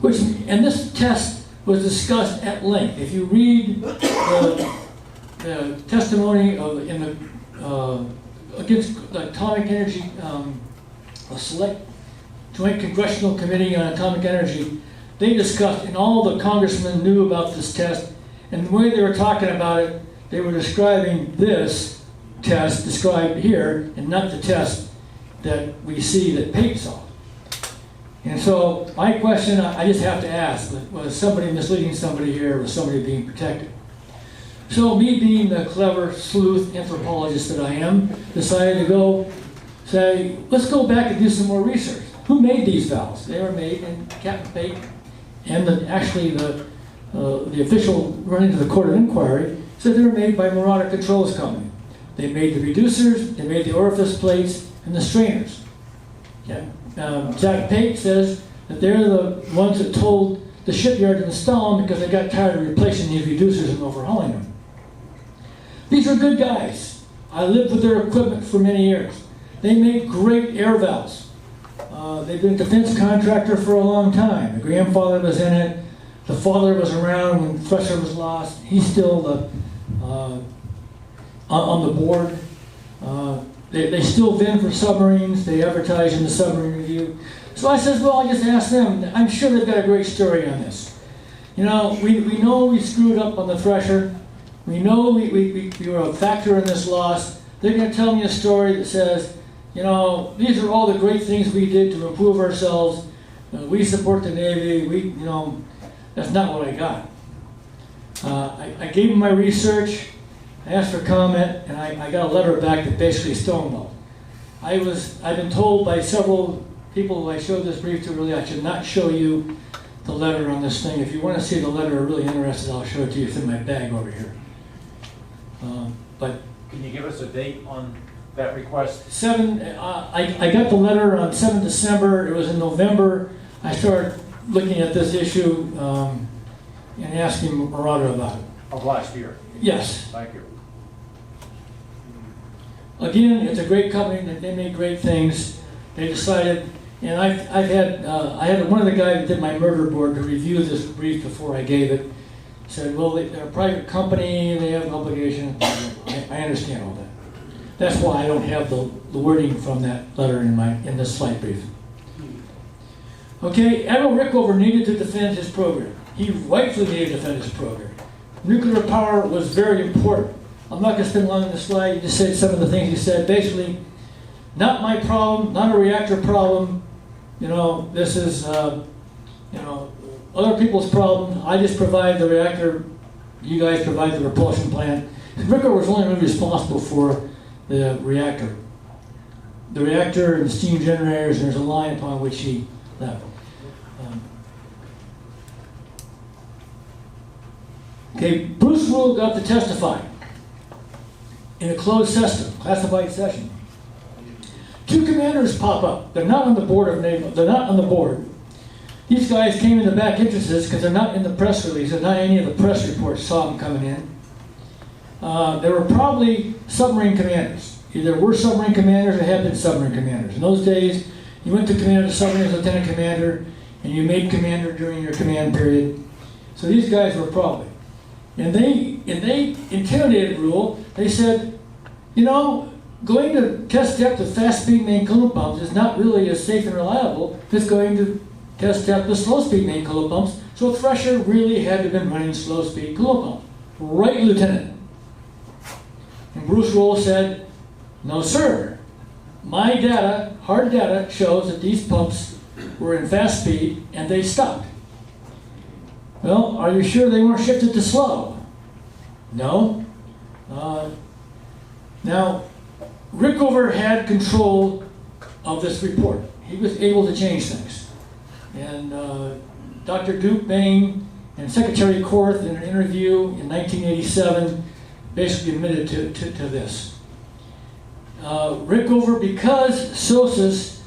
Speaker 2: And this test was discussed at length. If you read the testimony against the Atomic Energy, a select Joint Congressional Committee on Atomic Energy, they discussed, and all the congressmen knew about this test, and the way they were talking about it, they were describing this test described here, and not the test that we see that Pate saw. And so my question, I just have to ask, was somebody misleading somebody here, or was somebody being protected? So me being the clever sleuth anthropologist that I am, decided to go say, let's go back and do some more research. Who made these valves? They were made in Captain Pate, and the official running to the Court of Inquiry said they were made by Marauder Controls Company. They made the reducers, they made the orifice plates, and the strainers. Yeah. Zach Pate says that they're the ones that told the shipyard to install them because they got tired of replacing these reducers and overhauling them. These are good guys. I lived with their equipment for many years. They make great air valves. They've been a defense contractor for a long time. The grandfather was in it. The father was around when Thresher was lost. He's still on the board. They still vend for submarines. They advertise in the Submarine Review. So I says, well, I just asked them. I'm sure they've got a great story on this. You know, we know we screwed up on the Thresher. We know we were a factor in this loss. They're going to tell me a story that says, you know, these are all the great things we did to improve ourselves. We support the Navy. That's not what I got. I gave them my research. I asked for comment, and I got a letter back that basically stonewalled. I've been told by several people who I showed this brief to, really, I should not show you the letter on this thing. If you want to see the letter, really interested, I'll show it to you. It's in my bag over here. But
Speaker 9: Can you give us a date on that request?
Speaker 2: I got the letter on 7 December. It was in November. I started looking at this issue and asking Marauder about it.
Speaker 9: Of last year?
Speaker 2: Yes.
Speaker 9: Thank you.
Speaker 2: Again, it's a great company. They make great things. They decided, and I had one of the guys that did my murder board to review this brief before I gave it. Said, well, they're a private company. They have an obligation. I understand all that. That's why I don't have the wording from that letter in this flight brief. Okay, Admiral Rickover needed to defend his program. He rightfully needed to defend his program. Nuclear power was very important. I'm not going to spend long on the slide. You just said some of the things he said. Basically, not my problem, not a reactor problem. This is, other people's problem. I just provide the reactor. You guys provide the propulsion plant. Rickover was only really responsible for the reactor. The reactor and steam generators, and there's a line upon which he left. Okay, Bruce Rule got to testify in a closed session, classified session. Two commanders pop up. They're not on the board of Naval. They're not on the board. These guys came in the back entrances because they're not in the press release. They're not any of the press reports saw them coming in. They were probably submarine commanders. Either were submarine commanders or had been submarine commanders. In those days, you went to command of the submarine as lieutenant commander, and you made commander during your command period. So these guys were probably. And they intimidated Rule. They said, going to test depth with fast-speed main coolant pumps is not really as safe and reliable as going to test depth with slow-speed main coolant pumps. So Thresher really had to have been running slow-speed coolant pumps. Right, Lieutenant? And Bruce Rule said, no, sir. My data, hard data, shows that these pumps were in fast speed and they stopped. Well, are you sure they weren't shifted to slow? No. Now, Rickover had control of this report. He was able to change things. And Dr. Duke Bain and Secretary Korth, in an interview in 1987, basically admitted to this. Rickover, because SOSUS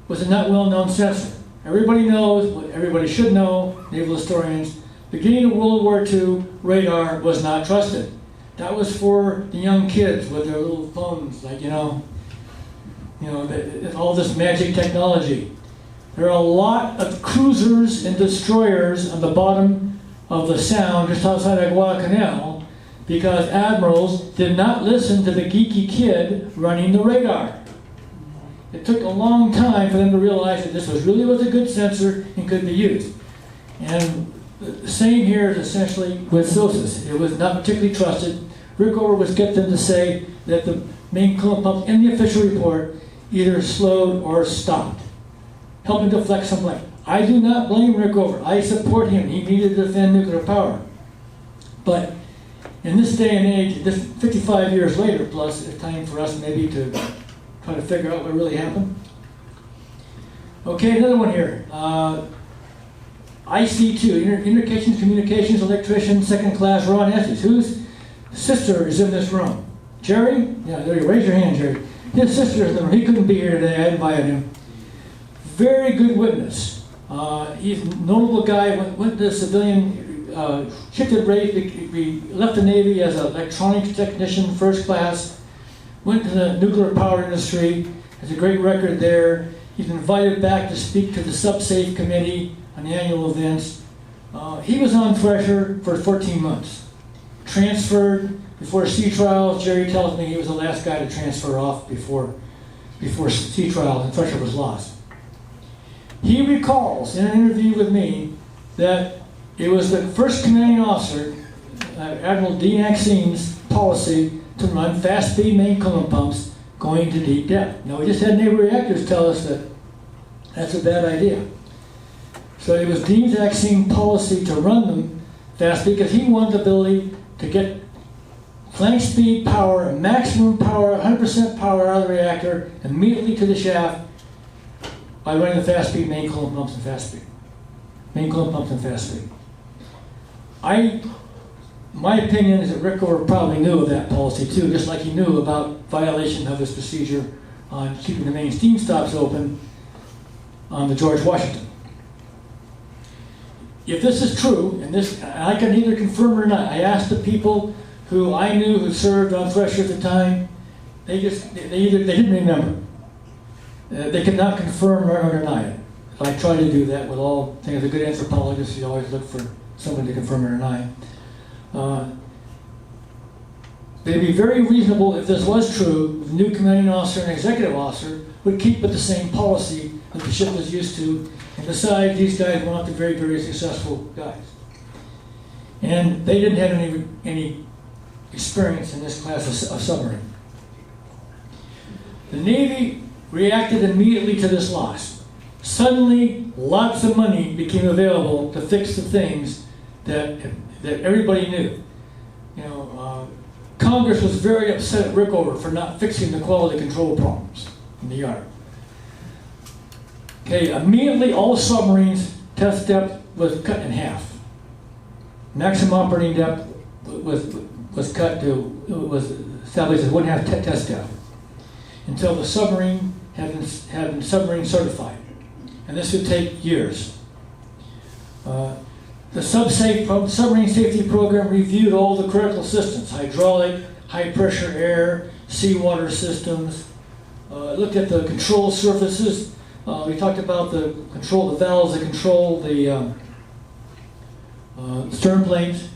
Speaker 2: was a not well-known sensor. Everybody knows, what everybody should know, naval historians, beginning of World War II, radar was not trusted. That was for the young kids with their little phones, all this magic technology. There are a lot of cruisers and destroyers on the bottom of the Sound, just outside of Guadalcanal, because admirals did not listen to the geeky kid running the radar. It took a long time for them to realize that this was a good sensor and could be used. And the same here is essentially with SOSUS. It was not particularly trusted. Rickover was get them to say that the main coolant pumps in the official report either slowed or stopped, helping deflect some blame. I do not blame Rickover. I support him. He needed to defend nuclear power. But in this day and age, this 55 years later plus, it's time for us maybe to try to figure out what really happened. Okay, another one here. IC2, Communications Electrician, second class, Ron Estes. Whose sister is in this room? Jerry? Yeah, there you raise your hand, Jerry. His sister is in the room. He couldn't be here today. I invited him. Very good witness. He's a notable guy. Went to civilian, shifted rate. He left the Navy as an electronics technician, first class. went to the nuclear power industry, has a great record there. He's been invited back to speak to the SubSafe committee on the annual events. He was on Thresher for 14 months. Transferred before sea trials. Jerry tells me he was the last guy to transfer off before sea trials, and Thresher was lost. He recalls in an interview with me that it was the first commanding officer, Admiral Dean Axine's policy to run fast-speed main coolant pumps going to deep depth. Now, we just had naval reactors tell us that that's a bad idea. So it was Dean Axine's policy to run them fast because he wanted the ability to get flank speed power, maximum power, 100% power out of the reactor immediately to the shaft by running the fast-speed main coolant pumps and fast-speed. Main coolant pumps and fast-speed. My opinion is that Rickover probably knew of that policy too, just like he knew about violation of his procedure on keeping the main steam stops open on the George Washington. If this is true, and I can either confirm or not, I asked the people who I knew who served on Thresher at the time, they didn't remember. They could not confirm or deny it. I try to do that with all things. As a good anthropologist, you always look for someone to confirm or deny. It'd be very reasonable if this was true, the new commanding officer and executive officer would keep with the same policy that the ship was used to. And besides, these guys were not the very, very successful guys. And they didn't have any experience in this class of submarine. The Navy reacted immediately to this loss. Suddenly, lots of money became available to fix the things that everybody knew. Congress was very upset at Rickover for not fixing the quality control problems in the yard. Okay, immediately all submarines test depth was cut in half. Maximum operating depth was cut to, was established as 1/2 test depth until the submarine had been submarine certified. And this would take years. The submarine safety program reviewed all the critical systems, hydraulic, high pressure air, seawater systems, looked at the control surfaces. We talked about the valves that control the stern plates.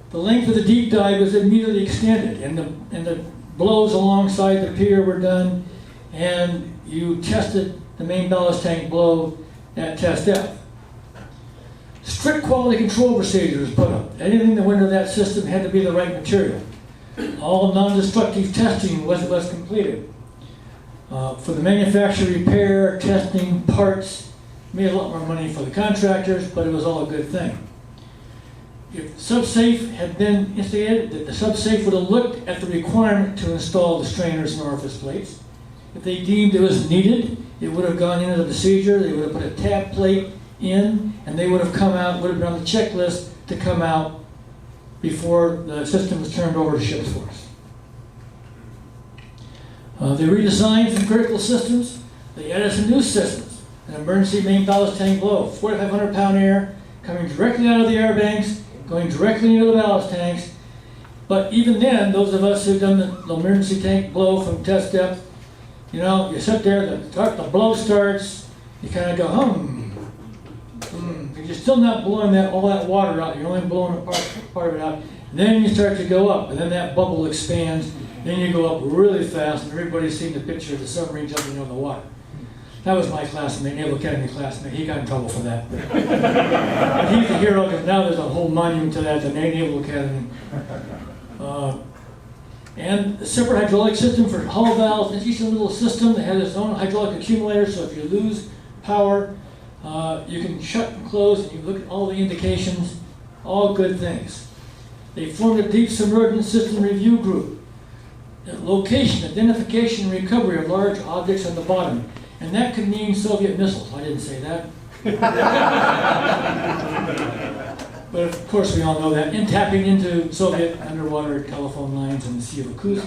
Speaker 2: The length of the deep dive was immediately extended, and the blows alongside the pier were done, and you tested the main ballast tank blow at test depth. Strict quality control procedures put up. Anything that went into that system had to be the right material. All non-destructive testing was completed. For the manufacturer, repair, testing, parts, made a lot more money for the contractors, but it was all a good thing. If SubSafe had been instigated, the SubSafe would have looked at the requirement to install the strainers and orifice plates. If they deemed it was needed, it would have gone into the procedure, they would have put a tab plate in, and they would have come out, would have been on the checklist to come out before the system was turned over to ship's force. They redesigned some critical systems. They added some new systems. An emergency main ballast tank blow, 4,500 pound air, coming directly out of the air banks, going directly into the ballast tanks. But even then, those of us who've done the emergency tank blow from test depth, you sit there, the blow starts, you kind of go, You're still not blowing all that water out. You're only blowing a part of it out. And then you start to go up, and then that bubble expands. Then you go up really fast, and everybody's seen the picture of the submarine jumping into the water. That was my classmate, Naval Academy classmate. He got in trouble for that. But he's the hero because now there's a whole monument to that, the Naval Academy. And a separate hydraulic system for hull valves. It's each little system that has its own hydraulic accumulator, so if you lose power, you can shut and close, and you look at all the indications, all good things. They formed a deep submergence system review group. Location, identification, and recovery of large objects on the bottom. And that could mean Soviet missiles. I didn't say that. But of course we all know that. And tapping into Soviet underwater telephone lines in the Sea of Kursk.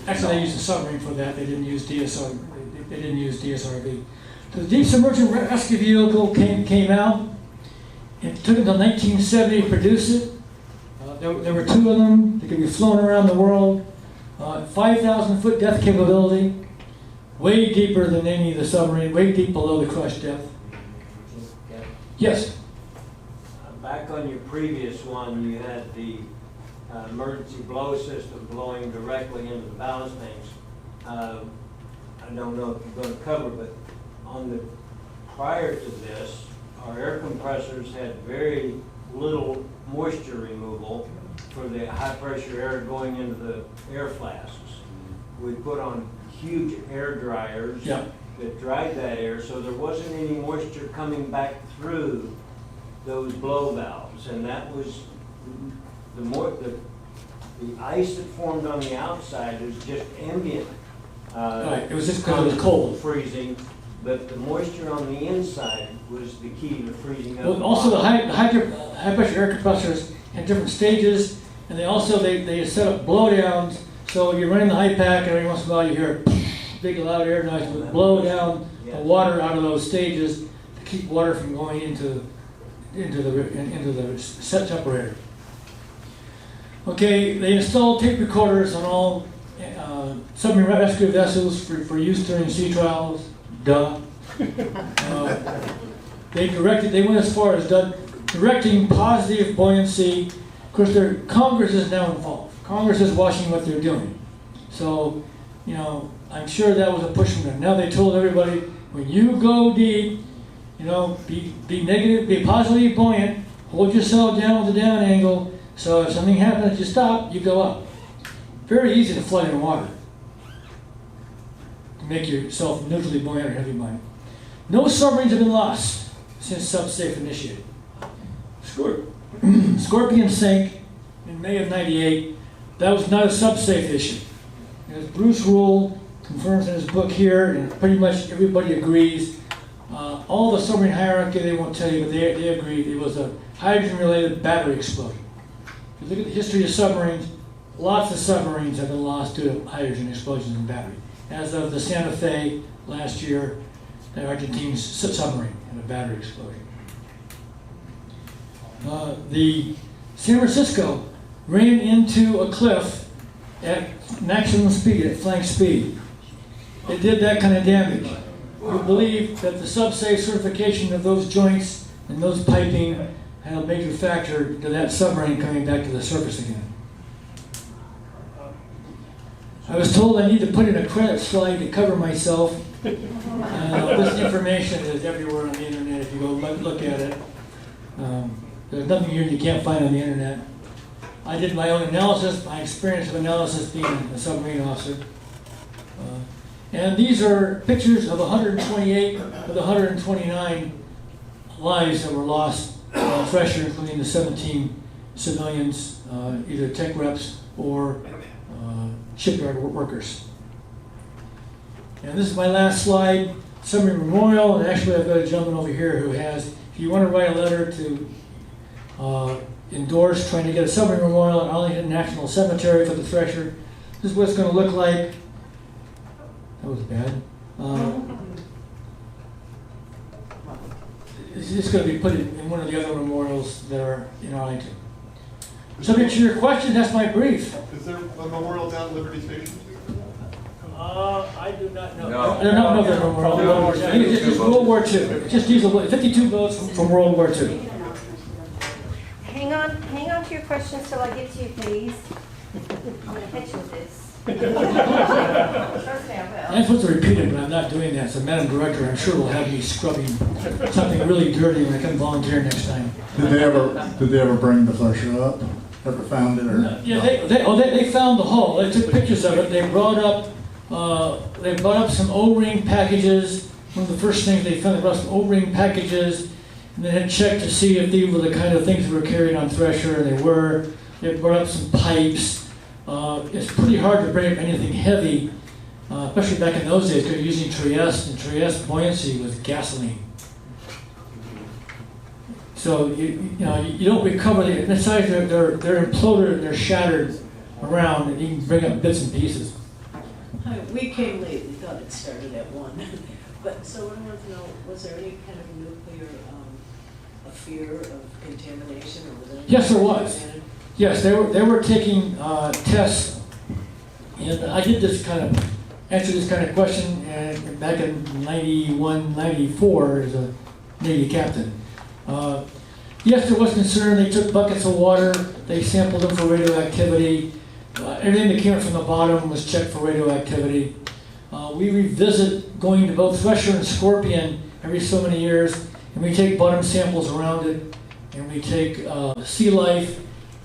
Speaker 2: Actually, they used a submarine for that. They didn't use DSR. They didn't use DSRV. So the deep submergent rescue vehicle came out. It took until 1970 to produce it. There were two of them. They could be flown around the world. 5,000 foot depth capability, way deeper than any of the submarine, way deep below the crush depth.
Speaker 4: Okay.
Speaker 2: Yes.
Speaker 4: Back on your previous one, you had the emergency blow system blowing directly into the ballast tanks. I don't know if you're going to cover, but on the prior to this, our air compressors had very little moisture removal for the high pressure air going into the air flasks. We put on huge air dryers
Speaker 2: Yeah.
Speaker 4: that dried that air, so there wasn't any moisture coming back through those blow valves, and that was the ice that formed on the outside was just ambient.
Speaker 2: Right, it was just because it was cold.
Speaker 4: Freezing, but the moisture on the inside was the key to freezing up.
Speaker 2: Well, also, the high pressure air compressors had different stages, and they set up blowdowns. So you're running the high pack, and every once in a while you hear a big loud air noise with blow down the water out of those stages to keep water from going into the set separator. Okay, they installed tape recorders on all submarine rescue vessels for use during sea trials. Duh. They went as far as directing positive buoyancy. Of course, Congress is now involved. Congress is watching what they're doing. So, I'm sure that was a push from them. Now they told everybody, when you go deep, be negative, be positively buoyant, hold yourself down with a down angle, so if something happens, you stop, you go up. Very easy to flood in water. To make yourself neutrally buoyant or heavy buoyant. No submarines have been lost since SubSafe initiated. Scorpion sank in May of '98. That was not a SubSafe issue. As Bruce Rule confirms in his book here, and pretty much everybody agrees, all the submarine hierarchy, they won't tell you, but they agree it was a hydrogen-related battery explosion. If you look at the history of submarines, lots of submarines have been lost due to hydrogen explosions in battery. As of the Santa Fe last year, the Argentine submarine had a battery explosion. The San Francisco ran into a cliff at maximum speed, at flank speed. It did that kind of damage. We believe that the SubSafe certification of those joints and those piping had a major factor to that submarine coming back to the surface again. I was told I need to put in a credit slide to cover myself. This information is everywhere on the internet if you go look at it. There's nothing here you can't find on the internet. I did my own analysis, my experience of analysis being a submarine officer. And these are pictures of 128 of the 129 lives that were lost on Thresher, including the 17 civilians, either tech reps or shipyard workers. And this is my last slide, submarine memorial, and actually I've got a gentleman over here who has, if you want to write a letter to endorse trying to get a submarine memorial at Arlington National Cemetery for the Thresher, this is what it's going to look like. That was bad. It's going to be put in one of the other memorials that are in Arlington. Subject to your question, that's my brief.
Speaker 11: Is there a memorial down at Liberty Station?
Speaker 2: I do not know.
Speaker 3: No.
Speaker 2: They're not the memorial. I think it's just World War II. It's just these 52 boats from World War II.
Speaker 8: Hang on to your questions till I get to you, please. I'm gonna hit you with this. Trust me, I
Speaker 2: I'm supposed to repeat it, but I'm not doing that. So, Madam Director, I'm sure will have me scrubbing something really dirty when I come volunteer next time.
Speaker 13: Did they ever bring the Thresher up? Ever found it? Or
Speaker 2: Yeah, they found the hull. They took pictures of it. They brought up some O-ring packages. One of the first things they found, they brought some O-ring packages, and they had checked to see if these were the kind of things that were carried on Thresher, and they were. They brought up some pipes. It's pretty hard to bring up anything heavy, especially back in those days, because you're using Trieste, and Trieste buoyancy was gasoline. So you don't recover the. Besides, they're imploded and they're shattered around, and you can bring up bits and pieces.
Speaker 14: Hi, we came late. We thought it started at 1. But so what I want to know, was there any kind of nuclear a fear of contamination, or was there?
Speaker 2: Yes, there was. Yes, they were taking tests And I did this kind of, answer this kind of question back in 91, 94 as a Navy captain. Yes, there was concern. They took buckets of water, they sampled them for radioactivity. Everything that came up from the bottom was checked for radioactivity. We revisit going to both Thresher and Scorpion every so many years, and we take bottom samples around it, and we take sea life,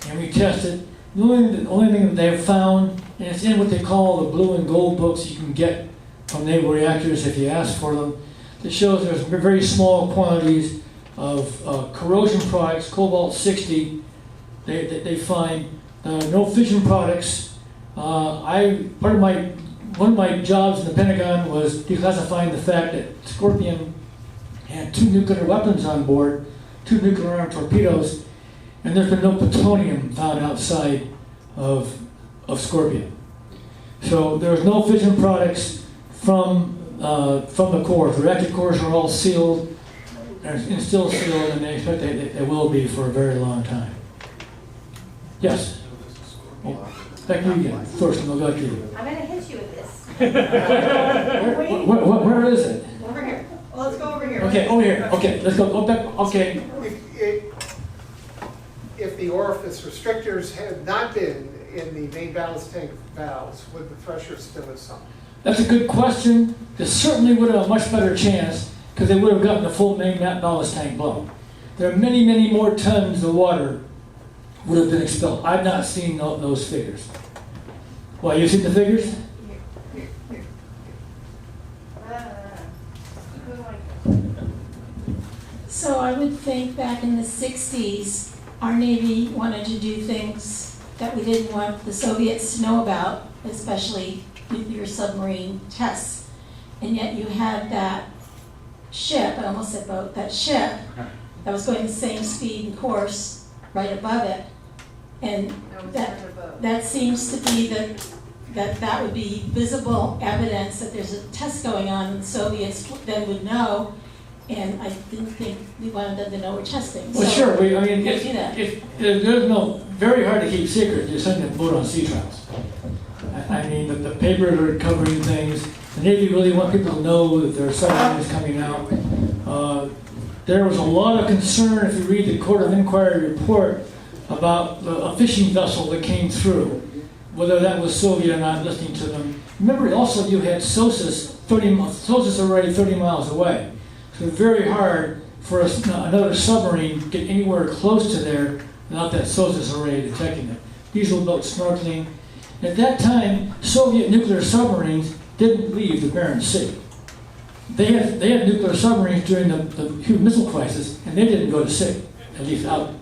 Speaker 2: and we test it. The only thing that they have found, and it's in what they call the blue and gold books you can get from naval reactors if you ask for them, that shows there's very small quantities of corrosion products, cobalt-60, they find. No fission products. One of my jobs in the Pentagon was declassifying the fact that Scorpion had 2 nuclear weapons on board, 2 nuclear-armed torpedoes, and there's been no plutonium found outside of Scorpion. So there's no fission products from the core. The reactor cores are all sealed and still sealed, and they expect they will be for a very long time. Yes. Oh, back to you again. First, and we'll go to you.
Speaker 8: I'm gonna hit you with this.
Speaker 2: Where is it?
Speaker 8: Over here. Well, let's go over here.
Speaker 2: Okay, over here. Okay, let's go back. Okay.
Speaker 6: If the orifice restrictors had not been in the main ballast tank valves, would the Thresher still have sunk?
Speaker 2: That's a good question. They certainly would have a much better chance because they would have gotten the full main ballast tank blown. There are many, many more tons of water would have been expelled. I've not seen those figures. Why, you seen the figures?
Speaker 15: So I would think back in the 60s, our Navy wanted to do things that we didn't want the Soviets to know about, especially nuclear submarine tests. And yet you had that ship, I almost said boat, that ship that was going the same speed and course right above it. And that seems to be that would be visible evidence that there's a test going on, and the Soviets then would know. And I didn't think we wanted them to know we're testing.
Speaker 2: Well,
Speaker 15: so
Speaker 2: sure. There's no very hard to keep secret. You're sending a boat on sea trials. I mean, the papers are covering things. The Navy really want people to know that there are submarines coming out. There was a lot of concern, if you read the Court of Inquiry report, about a fishing vessel that came through, whether that was Soviet or not, listening to them. Remember, also you had SOSUS already 30 miles away. So it's very hard for another submarine to get anywhere close to there without that SOSUS array detecting it. Diesel boats snorkeling. At that time, Soviet nuclear submarines didn't leave the Barents Sea. They had nuclear submarines during the Cuban Missile Crisis, and they didn't go to sea, at least out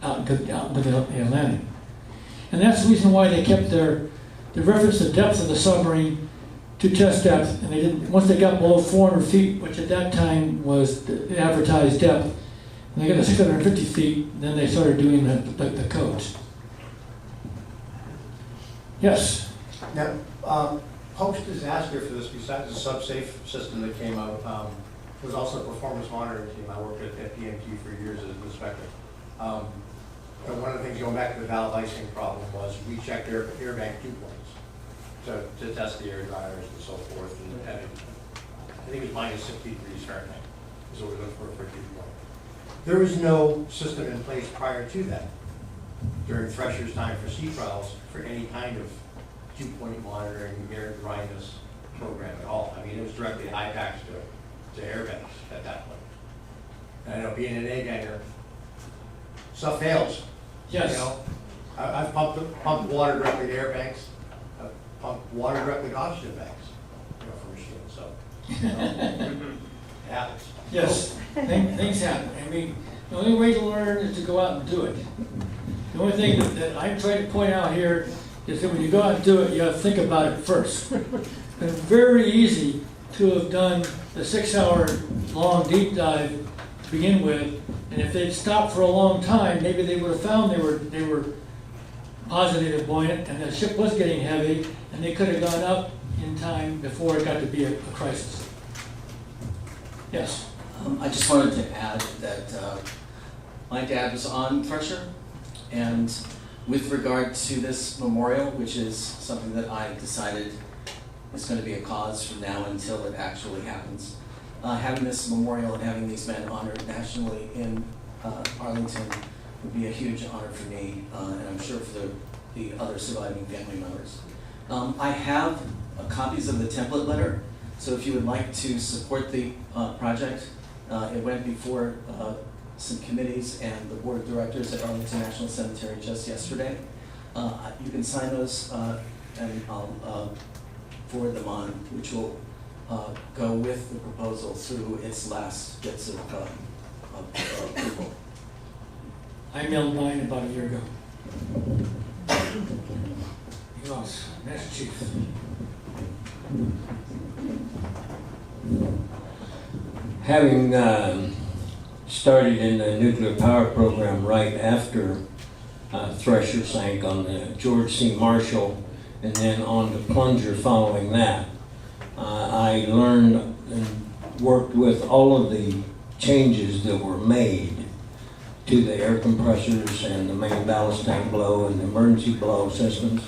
Speaker 2: into the Atlantic. And that's the reason why they kept their reference to depth of the submarine to test depth, and they didn't. Once they got below 400 feet, which at that time was the advertised depth, and they got to 650 feet, then they started doing the codes. Yes?
Speaker 9: Now, post-disaster for this, besides the sub-safe system that came out, was also a performance monitoring team. I worked at PMT for years as an inspector. And one of the things, going back to the valve icing problem, was we checked air bank dew points to test the air dryers and so forth. And I think it was -60 degrees Fahrenheit is what we looked for dew point. There was no system in place prior to that, during Thresher's time for sea trials, for any kind of dew point monitoring, air dryness program at all. I mean, it was directly IPACs to air banks at that point. And I know, being an egg hanger, stuff fails.
Speaker 2: Yes.
Speaker 9: You know, I've pumped water directly to air banks. I've pumped water directly to oxygen banks, for machines. So, it happens.
Speaker 2: Yes, things happen. I mean, the only way to learn is to go out and do it. The only thing that I'm trying to point out here is that when you go out and do it, you have to think about it first. It's been very easy to have done the 6-hour long deep dive to begin with, and if they'd stopped for a long time, maybe they would have found they were positive buoyant, and the ship was getting heavy, and they could have gone up in time before it got to be a crisis. Yes?
Speaker 16: I just wanted to add that my dad was on Thresher, and With regard to this memorial, which is something that I decided is going to be a cause from now until it actually happens, having this memorial and having these men honored nationally in Arlington would be a huge honor for me, and I'm sure for the other surviving family members. I have copies of the template letter, so if you would like to support the project, it went before some committees and the board of directors at Arlington National Cemetery just yesterday. You can sign those and I'll forward them on, which will go with the proposal through its last bits of approval.
Speaker 2: I mailed mine about a year ago. He lost, Master Chief.
Speaker 4: Having started in the nuclear power program right after Thresher sank on the George C. Marshall, and then on the Plunger following that, I learned and worked with all of the changes that were made to the air compressors and the main ballast tank blow and the emergency blow systems.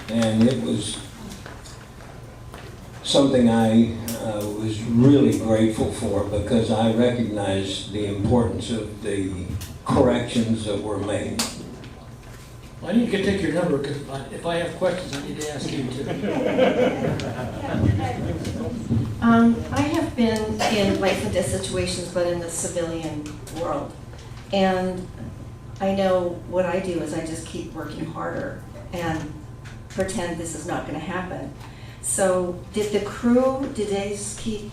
Speaker 4: And it was something I was really grateful for, because I recognized the importance of the corrections that were made.
Speaker 2: Well, I need to take your number, because if I have questions, I need to ask you too.
Speaker 8: I have been in life and death situations, but in the civilian world. And I know what I do is I just keep working harder and pretend this is not going to happen. So did the crew, did they just keep,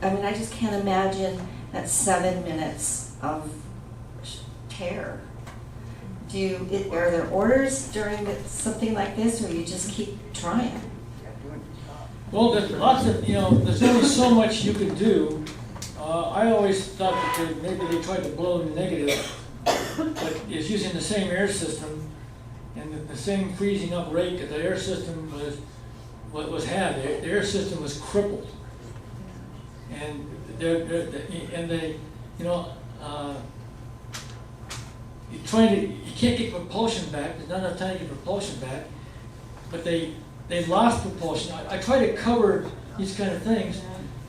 Speaker 8: I mean, I just can't imagine that 7 minutes of terror. Are there orders during something like this, or you just keep trying?
Speaker 2: Well, there's lots of, there's only so much you can do. I always thought that maybe they tried to blow in the negative, but it's using the same air system and the same freezing up rate that the air system had. The air system was crippled, and you can't get propulsion back. There's not enough time to get propulsion back, but they lost propulsion. I try to cover these kind of things.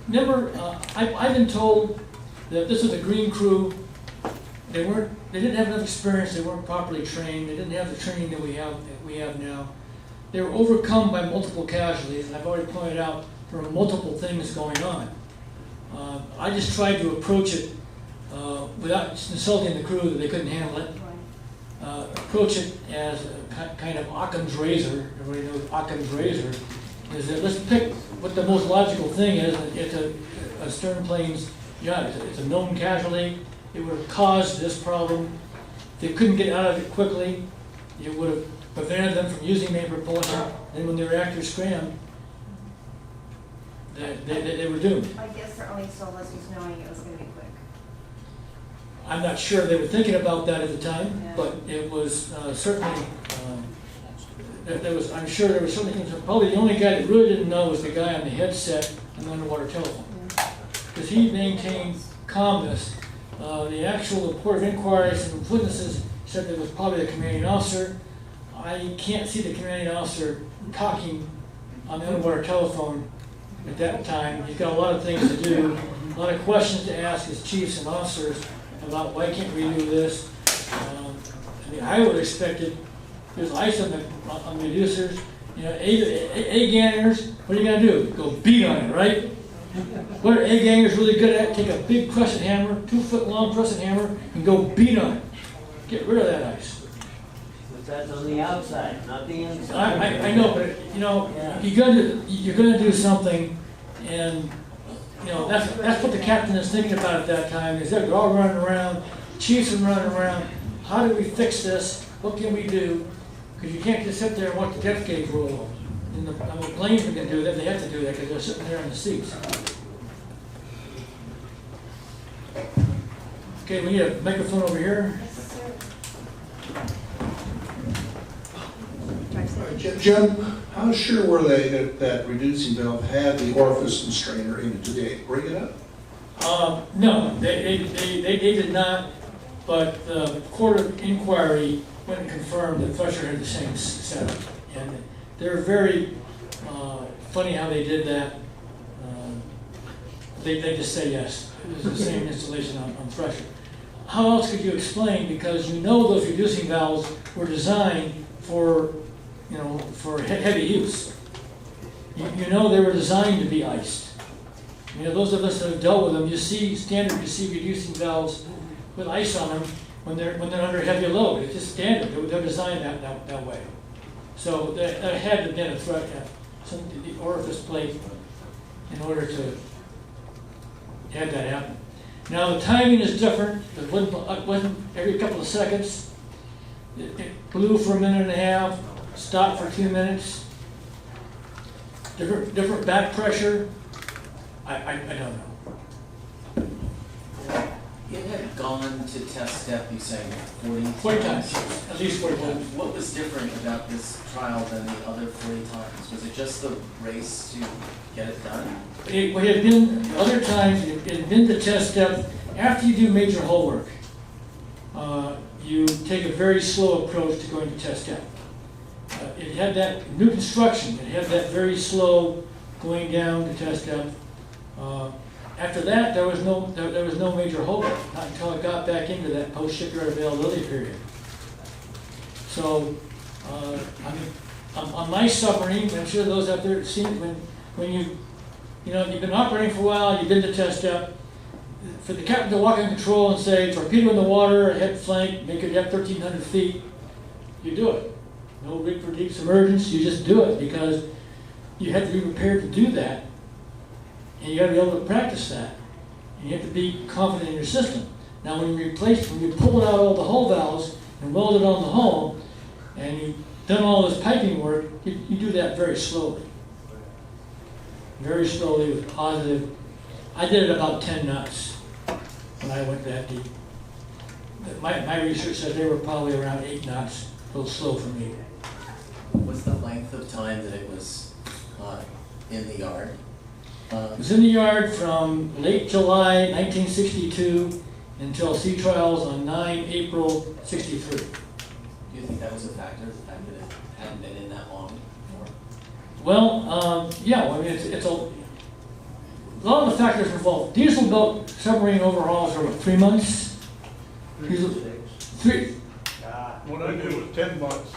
Speaker 2: Remember, I've been told that this was a green crew. They didn't have enough experience. They weren't properly trained. They didn't have the training that we have now. They were overcome by multiple casualties, and I've already pointed out there are multiple things going on. I just tried to approach it without insulting the crew that they couldn't handle it. Approach it as a kind of Occam's razor. Everybody knows Occam's razor. Is that let's pick what the most logical thing is. It's a stern plane's yacht. It's a known casualty. It would have caused this problem. If they couldn't get out of it quickly, it would have prevented them from using main propulsion. Then when the reactor scrammed, they were doomed.
Speaker 8: I guess their only solace was knowing it was going to be quick.
Speaker 2: I'm not sure they were thinking about that at the time, but it was certainly, I'm sure there was something, probably the only guy that really didn't know was the guy on the headset and underwater telephone. Because he maintained calmness. The actual report of inquiries and witnesses said that it was probably the commanding officer. I can't see the commanding officer talking on the underwater telephone at that time. He's got a lot of things to do, a lot of questions to ask his chiefs and officers about why can't we do this. I would have expected there's ice on the reducers. A gangers, what are you going to do? Go beat on it, right? What are A gangers really good at? Take a big crescent hammer, 2-foot long crescent hammer, and go beat on it. Get rid of that ice.
Speaker 4: But that's on the outside, not the inside.
Speaker 2: I know, but you're gonna do something, and that's what the captain is thinking about at that time. Is they're all running around, chiefs are running around. How do we fix this? What can we do? Because you can't just sit there and watch the depth gauge roll. And the planes are going to do that. They have to do that because they're sitting there in the seats. Okay, we need a microphone over here.
Speaker 11: Jim, how sure were they that reducing valve had the orifice constrainer in it? Did they bring it up?
Speaker 2: No, they did not. But the court of inquiry went and confirmed that Thresher had the same setup. And they're very funny how they did that. They just say yes. It was the same installation on Thresher. How else could you explain? Because you know those reducing valves were designed for, for heavy use. You know they were designed to be iced. Those of us that have dealt with them, you see reducing valves with ice on them when they're under heavy load. It's just standard. They're designed that way. So that had to have been a threat at the orifice plate in order to have that happen. Now the timing is different. It wasn't every couple of seconds. It blew for a minute and a half, stopped for 2 minutes. Different back pressure. I don't know.
Speaker 16: It had gone to test step, you saying
Speaker 2: 40 times, at least 40 times.
Speaker 16: What was different about this trial than the other 40 times? Was it just the race to get it done?
Speaker 2: It had been, other times, it had been the test step. After you do major hull work, you take a very slow approach to going to test step. It had that new construction, it had that very slow going down to test step. After that, there was no major hull work, not until it got back into that post-shipyard availability period. So, on my submarine, I'm sure those out there have seen it, when you've been operating for a while, you've been to test step, for the captain to walk in control and say, torpedo in the water, head flank, make it depth 1,300 feet, you do it. No rig for deep submergence, you just do it because you have to be prepared to do that. And you got to be able to practice that. And you have to be confident in your system. Now when you pull out all the hull valves and weld it on the hull, and you've done all this piping work, you do that very slowly. Very slowly with positive. I did it about 10 knots when I went that deep. My research said they were probably around 8 knots, a little slow for me.
Speaker 16: Was the length of time that it was in the yard?
Speaker 2: It was in the yard from late July 1962 until sea trials on 9 April 63.
Speaker 16: Do you think that was a factor, the fact that it hadn't been in that long before?
Speaker 2: Well, yeah, I mean, it's a lot of the factors involved. Diesel built submarine overhauls are about 3 months. Three.
Speaker 3: What I did was 10 months.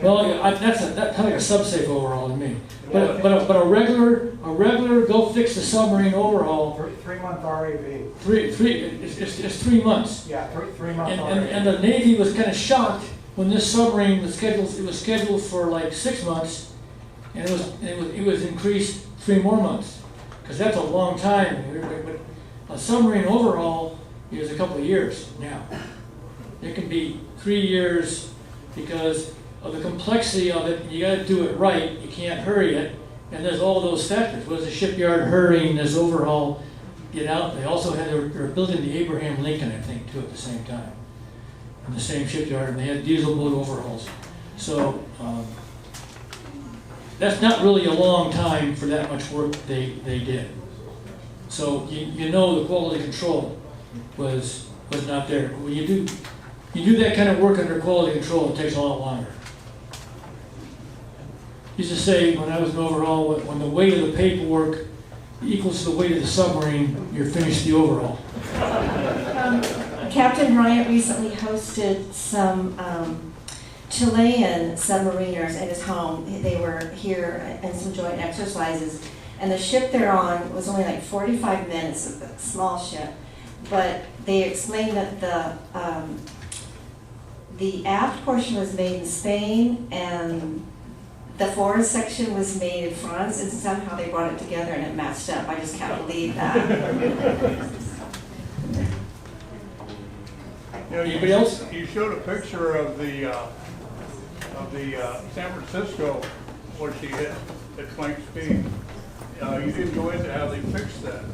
Speaker 2: Well, that's kind of like a subsafe overhaul to me. But a regular go fix the submarine overhaul.
Speaker 17: 3 month RAV.
Speaker 2: It's 3 months.
Speaker 17: Yeah, three months.
Speaker 2: And the Navy was kind of shocked when this submarine was scheduled. It was scheduled for like 6 months, and it was increased 3 more months because that's a long time. But a submarine overhaul is a couple of years now. It can be 3 years because of the complexity of it. You got to do it right. You can't hurry it. And there's all those factors. Was the shipyard hurrying this overhaul get out? They also they were building the Abraham Lincoln, I think, too, at the same time. In the same shipyard, and they had diesel boat overhauls. So that's not really a long time for that much work they did. So you know the quality control was not there. When you do that kind of work under quality control, it takes a lot longer. Used to say when I was in overhaul, when the weight of the paperwork equals the weight of the submarine, you're finished the overhaul.
Speaker 8: Captain Bryant recently hosted some Chilean submariners at his home. They were here in some joint exercises, and the ship they're on was only like 45 minutes, a small ship, but they explained that the aft portion was made in Spain and the forward section was made in France, and somehow they brought it together and it matched up. I just can't believe that.
Speaker 2: Anybody else?
Speaker 3: You showed a picture of the San Francisco where she hit at flank speed. You didn't go into how they fixed that.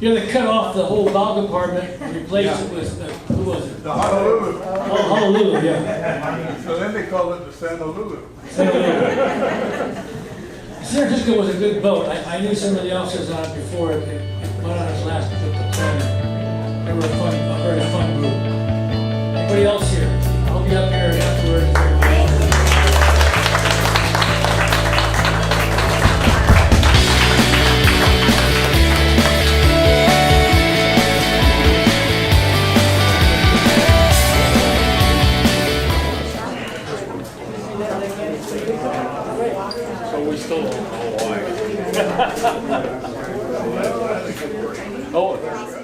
Speaker 2: Yeah, they cut off the whole bow compartment and replaced it with, who was it?
Speaker 3: The Honolulu.
Speaker 2: Oh, Honolulu, yeah.
Speaker 3: So then they called it the San Honolulu.
Speaker 2: San Francisco was a good boat. I knew some of the officers on it before it went on its last trip to China. They were a very fun group. Anybody else here? I'll be up here
Speaker 3: Oh, that's good.